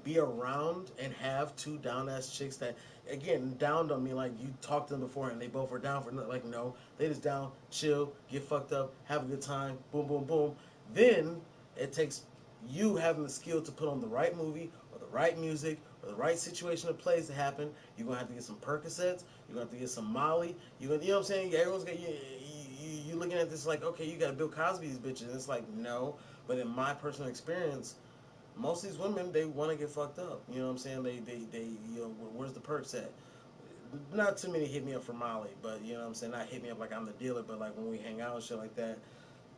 Speaker 1: be around and have two down ass chicks that, again, downed on me like you talked to them before and they both were down for like, no, they just down, chill, get fucked up, have a good time, boom, boom, boom. Then it takes you having the skill to put on the right movie or the right music or the right situation of plays to happen. You're gonna have to get some Percocets. You're gonna have to get some Molly. You know what I'm saying? Everyone's got you looking at this like, okay, you got to Bill Cosby's bitches. And it's like, no. But in my personal experience, most of these women, they want to get fucked up. You know what I'm saying? They where's the perks at? Not too many hit me up for Molly, but you know what I'm saying? Not hit me up like I'm the dealer, but like when we hang out and shit like that,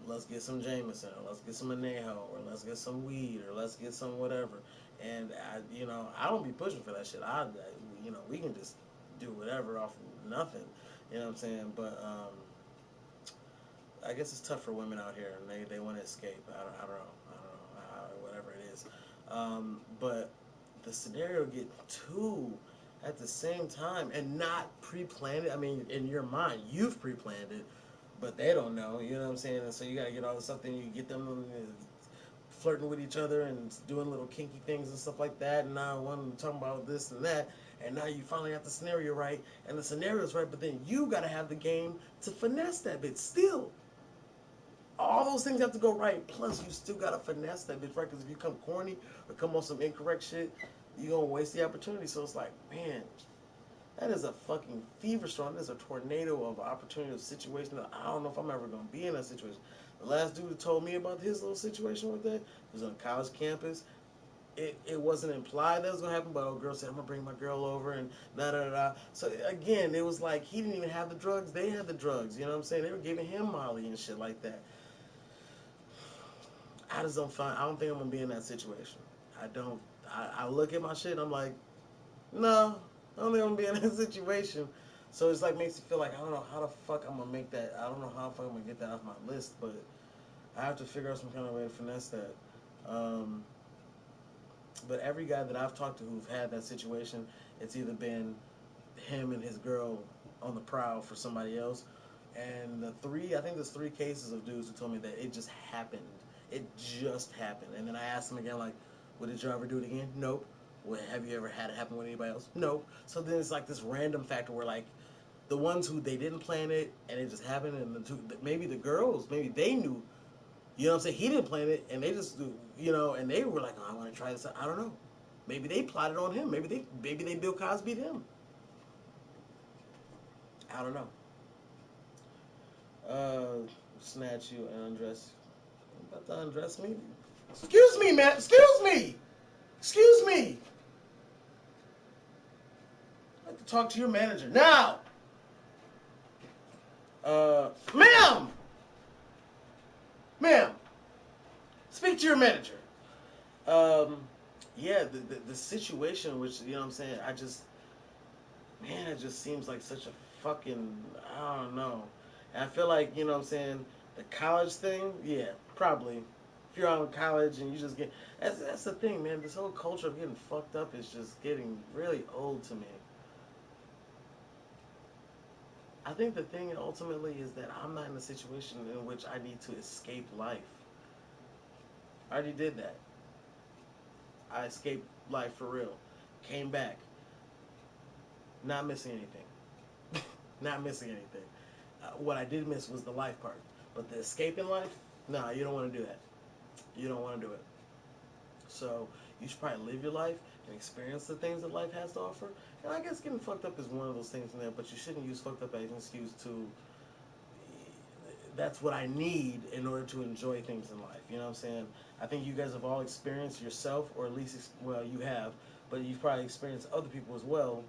Speaker 1: let's get some Jameson, or let's get some Anejo, or let's get some weed, or let's get some whatever. And I don't be pushing for that shit. We can just do whatever off of nothing. You know what I'm saying? But I guess it's tough for women out here, and they want to escape. I don't know. Whatever it is. But the scenario get two at the same time and not pre-planned it. I mean, in your mind, you've pre-planned it, but they don't know. You know what I'm saying? And so you got to get all this stuff. Then you get them flirting with each other and doing little kinky things and stuff like that. And now one talking about this and that. And now you finally got the scenario right, and the scenario's right. But then you got to have the game to finesse that bit still. All those things have to go right. Plus, you still gotta finesse that bitch, right? Because if you come corny or come on some incorrect shit, you're gonna waste the opportunity. So it's like, man, that is a fucking fever storm. That is a tornado of opportunity, of situation that I don't know if I'm ever gonna be in that situation. The last dude who told me about his little situation with that was on a college campus. It wasn't implied that was gonna happen, but a girl said, I'm gonna bring my girl over and da da da. So again, it was like he didn't even have the drugs, they had the drugs, you know what I'm saying? They were giving him Molly and shit like that. I just don't find. I don't think I'm gonna be in that situation. I don't. I look at my shit. And I'm like, no, I don't think I'm gonna be in that situation. So it's like makes me feel like I don't know how the fuck I'm gonna make that. I don't know how the fuck I'm gonna get that off my list. But I have to figure out some kind of way to finesse that. Um, but every guy that I've talked to who've had that situation, it's either been him and his girl on the prowl for somebody else. And I think there's three cases of dudes who told me that it just happened. It just happened. And then I asked them again, like, well, did you ever do it again? Nope. Well, have you ever had it happen with anybody else? Nope. So then it's like this random factor where, like, the ones who they didn't plan it and it just happened, and the two, maybe the girls, maybe they knew, you know what I'm saying? He didn't plan it, and they just, and they were like, oh, I want to try this out. I don't know. Maybe they plotted on him. Maybe they Bill Cosby'd him. I don't know. Snatch you and undress. You about to undress me? Excuse me, man. Excuse me. Excuse me. I'd like to talk to your manager now. Ma'am. Ma'am. Speak to your manager. Yeah, the situation, which, you know what I'm saying, it just seems like such a fucking, I don't know. And I feel like, you know what I'm saying, the college thing, yeah, probably. If you're out in college and you just get, that's the thing, man. This whole culture of getting fucked up is just getting really old to me. I think the thing ultimately is that I'm not in a situation in which I need to escape life. I already did that. I escaped life for real. Came back, not missing anything. Not missing anything. What I did miss was the life part. But the escaping life, nah, you don't want to do that. You don't want to do it. So you should probably live your life and experience the things that life has to offer. And I guess getting fucked up is one of those things in there, but you shouldn't use fucked up as an excuse to. That's what I need in order to enjoy things in life. You know what I'm saying? I think you guys have all experienced yourself, or at least, well, you have, but you've probably experienced other people as well.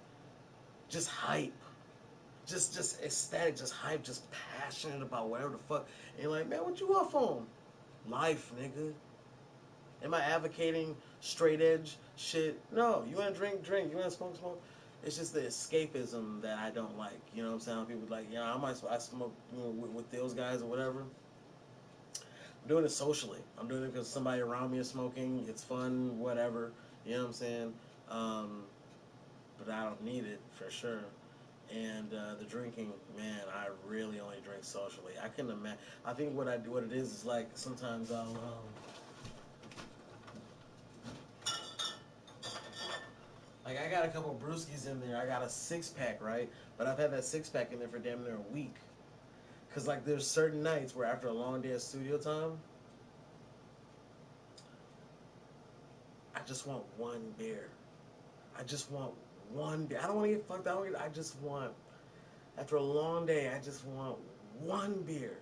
Speaker 1: Just hype, just ecstatic, just hype, just passionate about whatever the fuck. And you're like, man, what you off on? Life, nigga. Am I advocating straight edge shit? No. You want to drink, drink. You want to smoke, smoke. It's just the escapism that I don't like. You know what I'm saying? People like, you know, I smoke, you know, with those guys or whatever. I'm doing it socially. I'm doing it because somebody around me is smoking. It's fun, whatever. You know what I'm saying? But I don't need it for sure. And the drinking, man, I really only drink socially. I can imagine. I think what it is like sometimes like I got a couple of brewskis in there. I got a 6-pack, right? But I've had that 6-pack in there for damn near a week. Cause like there's certain nights where after a long day of studio time, I just want one beer. I just want one beer. I don't want to get fucked. I just want, after a long day, I just want one beer.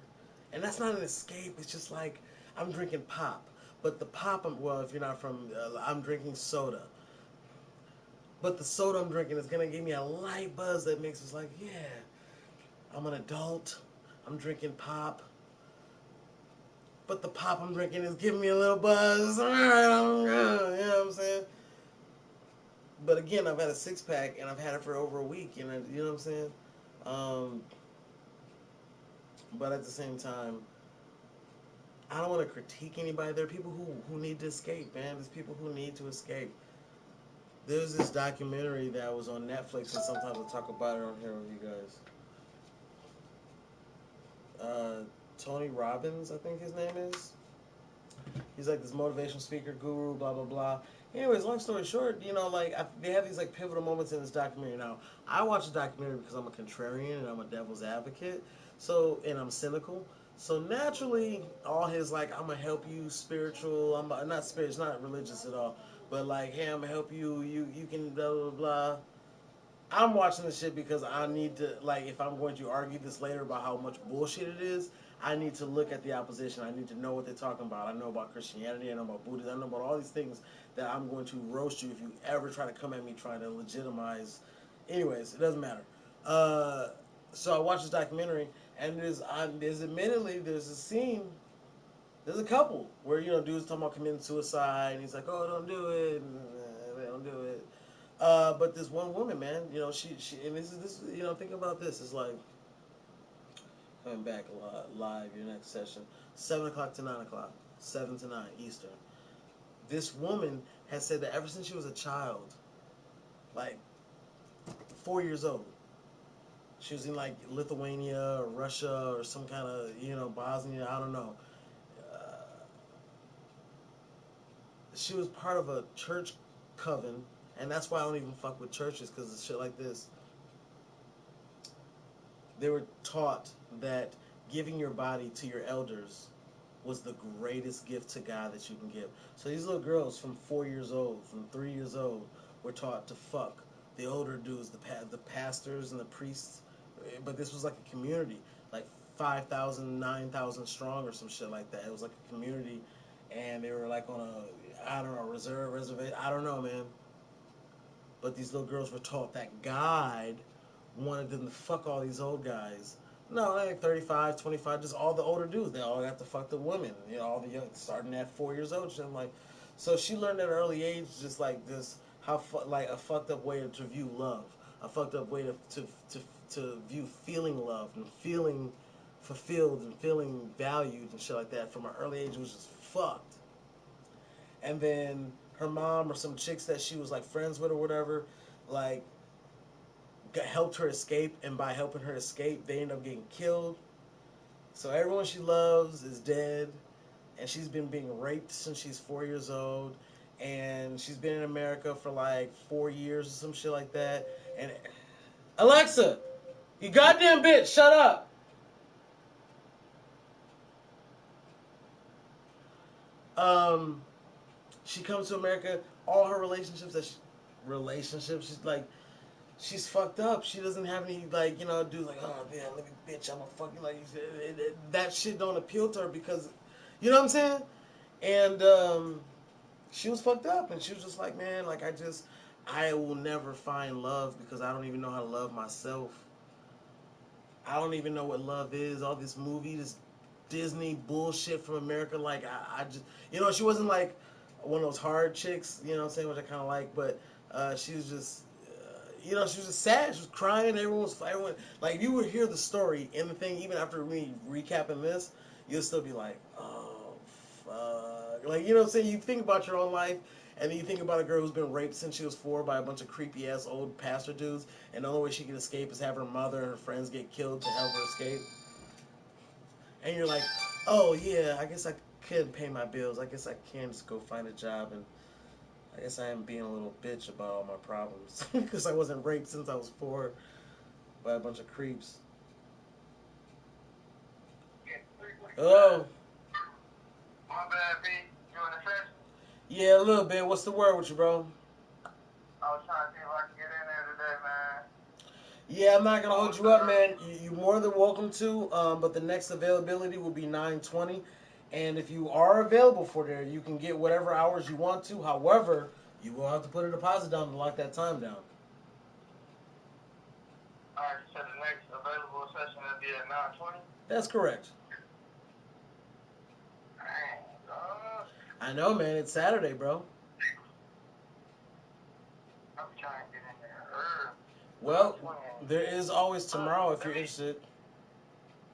Speaker 1: And that's not an escape. It's just like I'm drinking pop. But the pop, well, if you're not from, I'm drinking soda. But the soda I'm drinking is going to give me a light buzz that makes us like, yeah, I'm an adult. I'm drinking pop. But the pop I'm drinking is giving me a little buzz. All right, you know what I'm saying? But again, I've had a 6-pack and I've had it for over a week. You know what I'm saying? But at the same time, I don't want to critique anybody. There are people who need to escape, man. There's people who need to escape. There's this documentary that was on Netflix, and sometimes I'll talk about it on here with you guys. Tony Robbins, I think his name is. He's like this motivational speaker, guru, blah, blah, blah. Anyways, long story short, you know, like, they have these, like, pivotal moments in this documentary. Now, I watch the documentary because I'm a contrarian and I'm a devil's advocate, so, and I'm cynical. So, naturally, all his, like, I'm going to help you spiritual, not spiritual, not religious at all, but, like, hey, I'm going to help you, you can blah, blah, blah. I'm watching this shit because I need to, like, if I'm going to argue this later about how much bullshit it is, I need to look at the opposition. I need to know what they're talking about. I know about Christianity. I know about Buddhism. I know about all these things that I'm going to roast you if you ever try to come at me trying to legitimize. Anyways, it doesn't matter. So I watched this documentary, and there's admittedly, there's a scene, there's a couple where, you know, dude's talking about committing suicide, and he's like, oh, don't do it, and, don't do it. But this one woman, man, you know, she, and this, you know, think about this. It's like, coming back live, your next session, 7 o'clock to 9 o'clock, 7 to 9 Eastern. This woman has said that ever since she was a child, like 4 years old, she was in like Lithuania or Russia or some kind of, you know, Bosnia, I don't know. She was part of a church coven, and that's why I don't even fuck with churches, because of shit like this. They were taught that giving your body to your elders was the greatest gift to God that you can give. So these little girls from 4 years old, from 3 years old, were taught to fuck the older dudes, the pastors and the priests. But this was like a community, like 5,000, 9,000 strong or some shit like that. It was like a community, and they were like on a, I don't know, reservation. I don't know, man. But these little girls were taught that God wanted them to fuck all these old guys. No, like 35, 25, just all the older dudes. They all got to fuck the women. You know, all the young, starting at 4 years old. I'm like, so she learned at an early age, just like this, how like a fucked up way to view love, a fucked up way to view feeling loved and feeling fulfilled and feeling valued and shit like that. From an early age, it was just fucked. And then her mom or some chicks that she was like friends with or whatever, like, helped her escape, and by helping her escape, they end up getting killed. So everyone she loves is dead, and she's been being raped since she's 4 years old. and she's been in America for like 4 years or some shit like that. And Alexa, you goddamn bitch, shut up. Um, she comes to America. All her relationships, she's like, she's fucked up. She doesn't have any like, dudes like, oh man, let me bitch, I'm a fucking like that shit don't appeal to her because, you know what I'm saying? And she was fucked up, and she was just like, man, like I will never find love because I don't even know how to love myself. I don't even know what love is. All this movie, this Disney bullshit from America. Like I just, she wasn't like one of those hard chicks. You know what I'm saying? Which I kind of like, but she was just, she was just sad. She was crying. Everyone like if you would hear the story and the thing, even after me recapping this, you'll still be like, oh fuck. Like you know what I'm saying? You think about your own life. And then you think about a girl who's been raped since she was 4 by a bunch of creepy ass old pastor dudes, and the only way she can escape is have her mother and her friends get killed to help her escape. And you're like, oh yeah, I guess I can pay my bills. I guess I can just go find a job, and I guess I am being a little bitch about all my problems because I wasn't raped since I was 4 by a bunch of creeps. Hello.
Speaker 6: My bad, B. You in the session?
Speaker 1: Yeah, a little bit. What's the word with you, bro?
Speaker 6: I was trying to see if I could get in there today, man.
Speaker 1: Yeah, I'm not gonna hold you up, man. You're more than welcome to. But the next availability will be 9:20, and if you are available for there, you can get whatever hours you want to. However, you will have to put a deposit down to lock that time down.
Speaker 6: Alright, you said the next available session will be at 9:20?
Speaker 1: That's correct.
Speaker 6: Dang, dog.
Speaker 1: I know, man. It's Saturday, bro.
Speaker 6: I'm trying to get in there early.
Speaker 1: Well, there is always tomorrow if you're interested.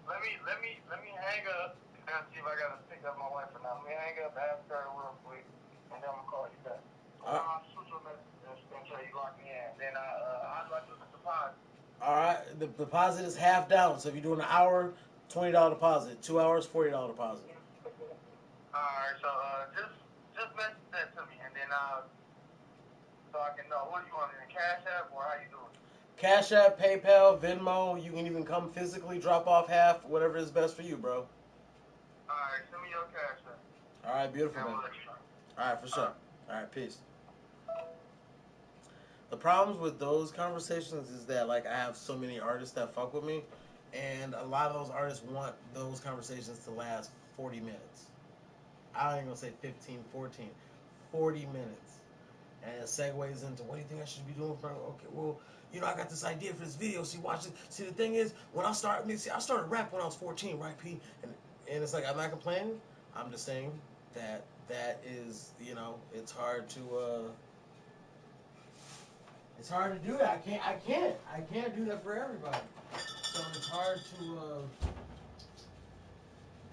Speaker 6: Let me hang up and see if I gotta pick up my wife or not. Let me hang up, ask her real quick, and then I'm gonna call you back. I'll shoot you a message and tell you lock me in. Then how do I do the deposit?
Speaker 1: All right, the deposit is half down. So if you're doing an hour, $20 deposit. 2 hours, $40 deposit.
Speaker 6: Alright, so just message that to me, and then so I can know. What do you want, in the Cash App or how you doing?
Speaker 1: Cash App, PayPal, Venmo. You can even come physically, drop off half, whatever is best for you, bro.
Speaker 6: Alright, send me your Cash App.
Speaker 1: All right, beautiful,
Speaker 6: And
Speaker 1: man.
Speaker 6: we'll let you know.
Speaker 1: All right, for sure. All right, peace. The problems with those conversations is that, like, I have so many artists that fuck with me, and a lot of those artists want those conversations to last 40 minutes. I ain't gonna say 15, 14, 40 minutes. And it segues into, what do you think I should be doing? Okay, well, I got this idea for this video. See, watch it. See, the thing is, I started rap when I was 14, right, P? And it's like, I'm not complaining. I'm just saying that is, it's hard to, do that. I can't do that for everybody. So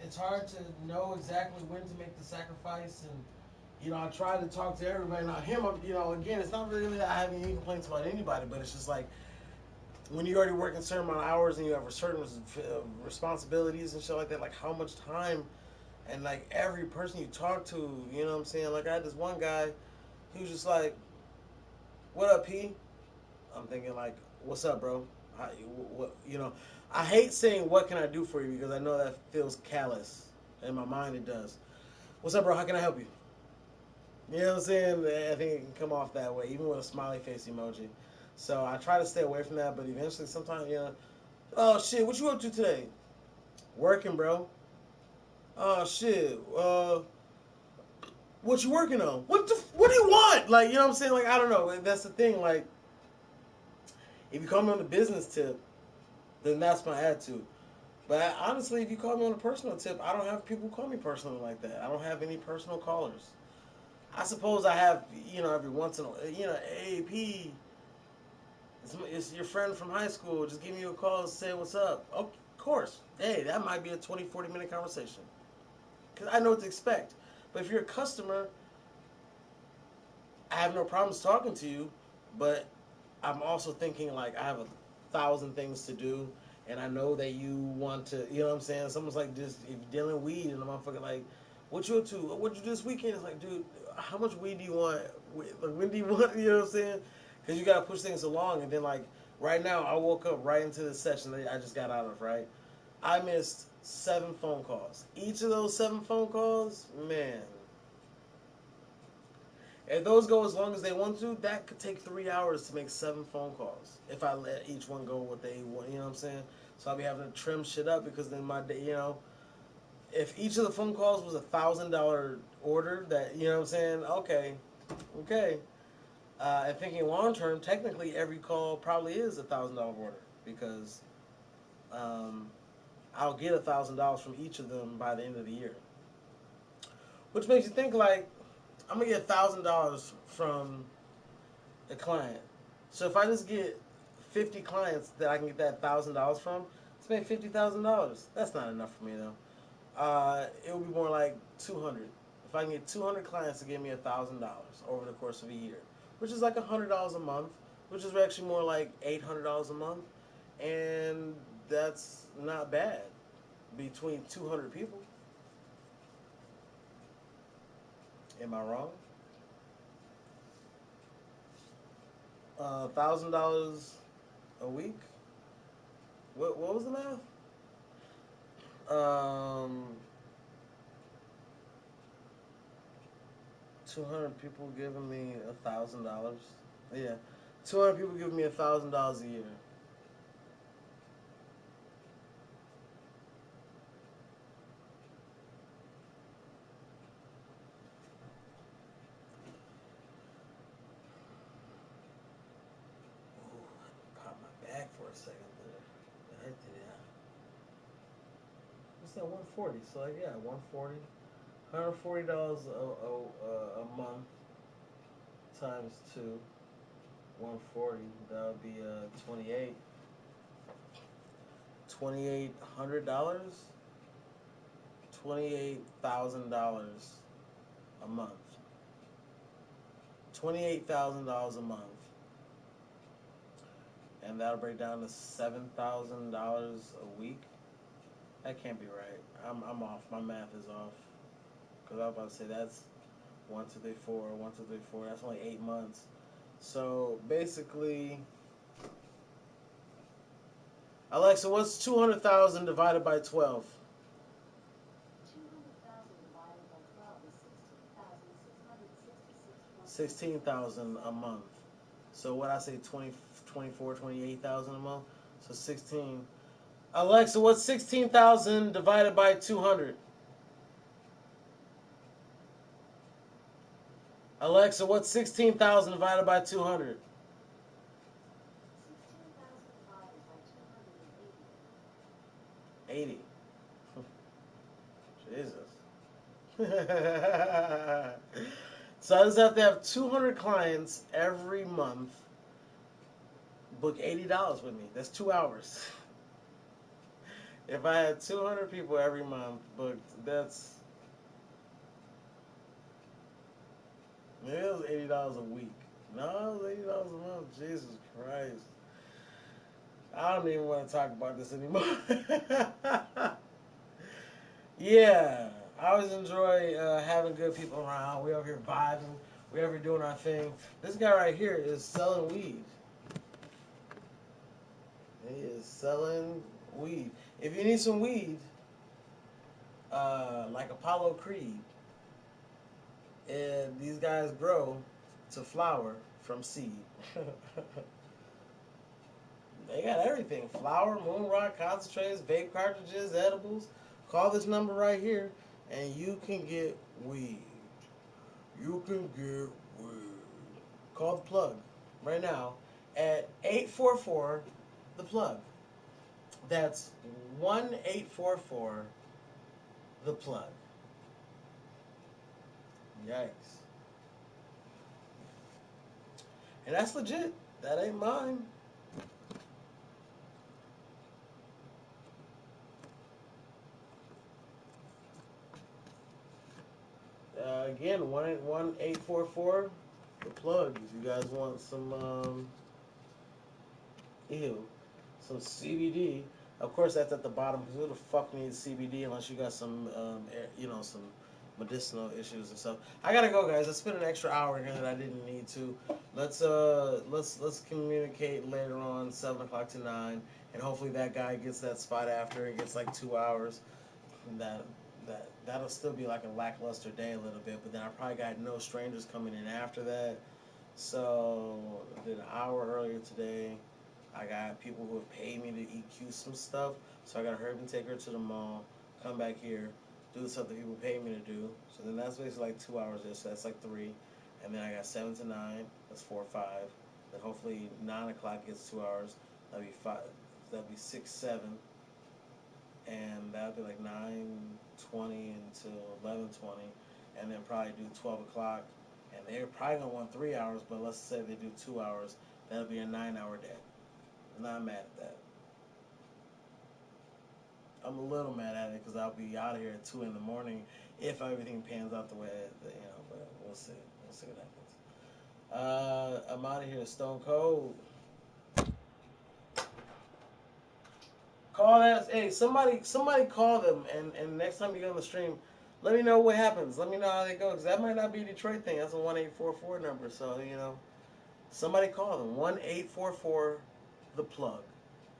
Speaker 1: it's hard to know exactly when to make the sacrifice, and I try to talk to everybody. Now him, again, it's not really that I have any complaints about anybody, but it's just like when you already work a certain amount of hours and you have certain responsibilities and shit like that, like how much time, and like every person you talk to, you know what I'm saying? Like I had this one guy, he was just like, "What up, P?" I'm thinking like, "What's up, bro?" I hate saying "What can I do for you?" because I know that feels callous. In my mind, it does. What's up, bro? How can I help you? You know what I'm saying? I think it can come off that way, even with a smiley face emoji. So I try to stay away from that, but eventually, sometimes, oh shit, what you up to today? Working, bro. Oh shit. What you working on? What do you want? Like, you know what I'm saying? Like, I don't know. That's the thing. Like, if you call me on the business tip, then that's my attitude. But honestly, if you call me on a personal tip, I don't have people call me personally like that. I don't have any personal callers. I suppose I have, every once in a while, hey, P, it's your friend from high school. Just give me a call and say what's up. Oh, of course. Hey, that might be a 20, 40-minute conversation. Because I know what to expect. But if you're a customer, I have no problems talking to you, but I'm also thinking, like, I have 1,000 things to do, and I know that you want to, you know what I'm saying? Someone's like, this, if you're dealing weed, and the motherfucker, like, What you up to? What you do this weekend? It's like, dude, how much weed do you want? Like, when do you want? You know what I'm saying? Because you gotta push things along, and then like right now, I woke up right into the session that I just got out of. Right, I missed 7 phone calls. Each of those 7 phone calls, man. If those go as long as they want to, that could take 3 hours to make 7 phone calls. If I let each one go what they want, you know what I'm saying? So I'll be having to trim shit up because then my day, if each of the phone calls was $1,000 order, that you know what I'm saying? Okay. And thinking long term, technically every call probably is $1,000 order because um, I'll get $1,000 from each of them by the end of the year. Which makes you think like I'm gonna get $1,000 from a client. So if I just get 50 clients that I can get that $1,000 from, it's made $50,000. That's not enough for me though. It would be more like 200. If I can get 200 clients to give me $1,000 over the course of a year, which is like $100 a month, which is actually more like $800 a month, and that's not bad between 200 people. Am I wrong? $1,000 a week. What was the math? 200 people giving me $1,000. Yeah, 200 people giving me $1,000 a year. Ooh, pop my back for a second there. I did that. What's that? 140. So like, yeah, 140. $140 a month times 2. 140. That would be 28. $2,800. $28,000 a month. $28,000 a month, and that'll break down to $7,000 a week. That can't be right. I'm off. My math is off. Because I was about to say that's 1, 2, 3, 4, 1, 2, 3, 4. That's only 8 months. So basically, Alexa, what's 200,000 divided by 12? 16,000 a month. So what I say, 20, 24, 28,000 a month. So 16. Alexa, what's 16,000 divided by 200? Alexa, what's 16,000 divided by 200? 80. Jesus. So I just have to have 200 clients every month book $80 with me. That's 2 hours. If I had 200 people every month booked, that's maybe it was $80 a week. No, it was $80 a month. Jesus Christ. I don't even want to talk about this anymore. Yeah, I always enjoy having good people around. We over here vibing. We over here doing our thing. This guy right here is selling weed. He is selling weed. If you need some weed, like Apollo Creed, and these guys grow to flower from seed. They got everything. Flour, moon rock, concentrates, vape cartridges, edibles. Call this number right here and you can get weed. You can get weed. Call the plug right now at 844 the plug. That's 1-844 the plug. Yikes. And that's legit. That ain't mine. Again, 1-844 the plug. If you guys want some some CBD. Of course, that's at the bottom because who the fuck needs CBD unless you got some some medicinal issues and stuff. I gotta go, guys. I spent an extra hour here that I didn't need to. Let's communicate later on, 7 o'clock to 9, and hopefully that guy gets that spot after and gets like 2 hours. And that'll still be like a lackluster day a little bit, but then I probably got no strangers coming in after that. So I did an hour earlier today. I got people who have paid me to EQ some stuff, so I got to hurry and take her to the mall, come back here, do the stuff that people pay me to do. So then that's basically like 2 hours there, so that's like 3. And then I got 7 to 9, that's 4 or 5. Then hopefully 9 o'clock gets 2 hours, that'd be 5, that'd be 6, 7. And that'd be like 9:20 until 11:20. And then probably do 12 o'clock. And they're probably going to want 3 hours, but let's say they do 2 hours, that'll be a 9-hour day. I'm not mad at that. I'm a little mad at it because I'll be out of here at 2 in the morning if everything pans out the way that, but we'll see. We'll see what happens. I'm out of here, Stone Cold. Call that. Hey, somebody call them, and next time you get on the stream, let me know what happens. Let me know how they go, because that might not be a Detroit thing. That's a 1-844 number, so, somebody call them, 1-844 the plug,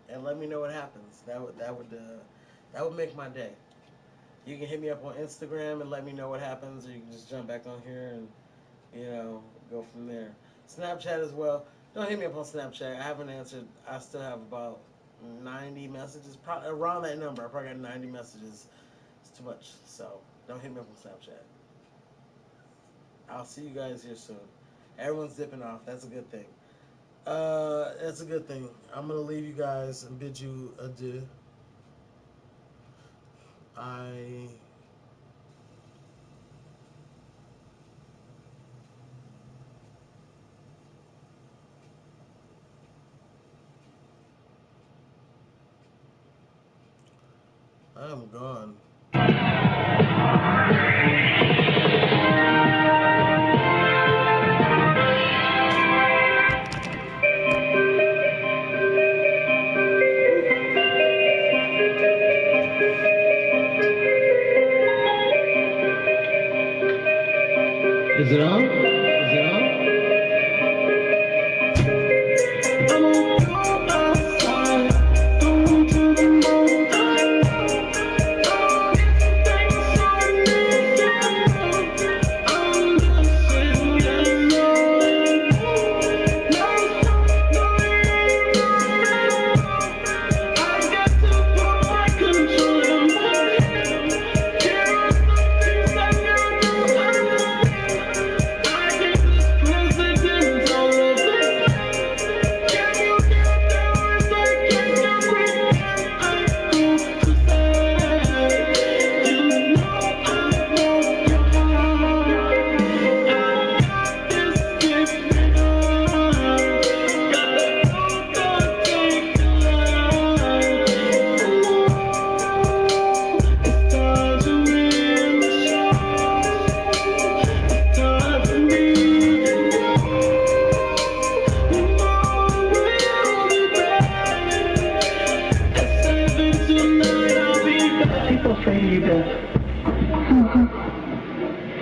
Speaker 1: and let me know what happens. That would make my day. You can hit me up on Instagram and let me know what happens, or you can just jump back on here and go from there. Snapchat as well. Don't hit me up on Snapchat. I haven't answered. I still have about 90 messages, probably around that number. I probably got 90 messages. It's too much, so don't hit me up on Snapchat. I'll see you guys here soon. Everyone's dipping off. That's a good thing. That's a good thing. I'm gonna leave you guys and bid you adieu. I'm gone. Is it on? Is it on? I'm gonna go outside, go to the moon.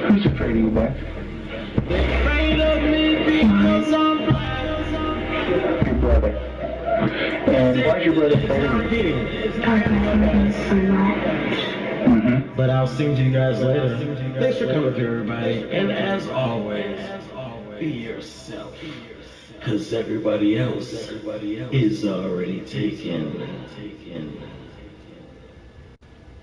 Speaker 1: Who's afraid of you, boy? They're afraid of me because I'm black. Your brother. And why's your brother afraid of you? But I'll sing to you guys later. Thanks for coming through, everybody. And as always, be yourself. Because everybody else is already taken.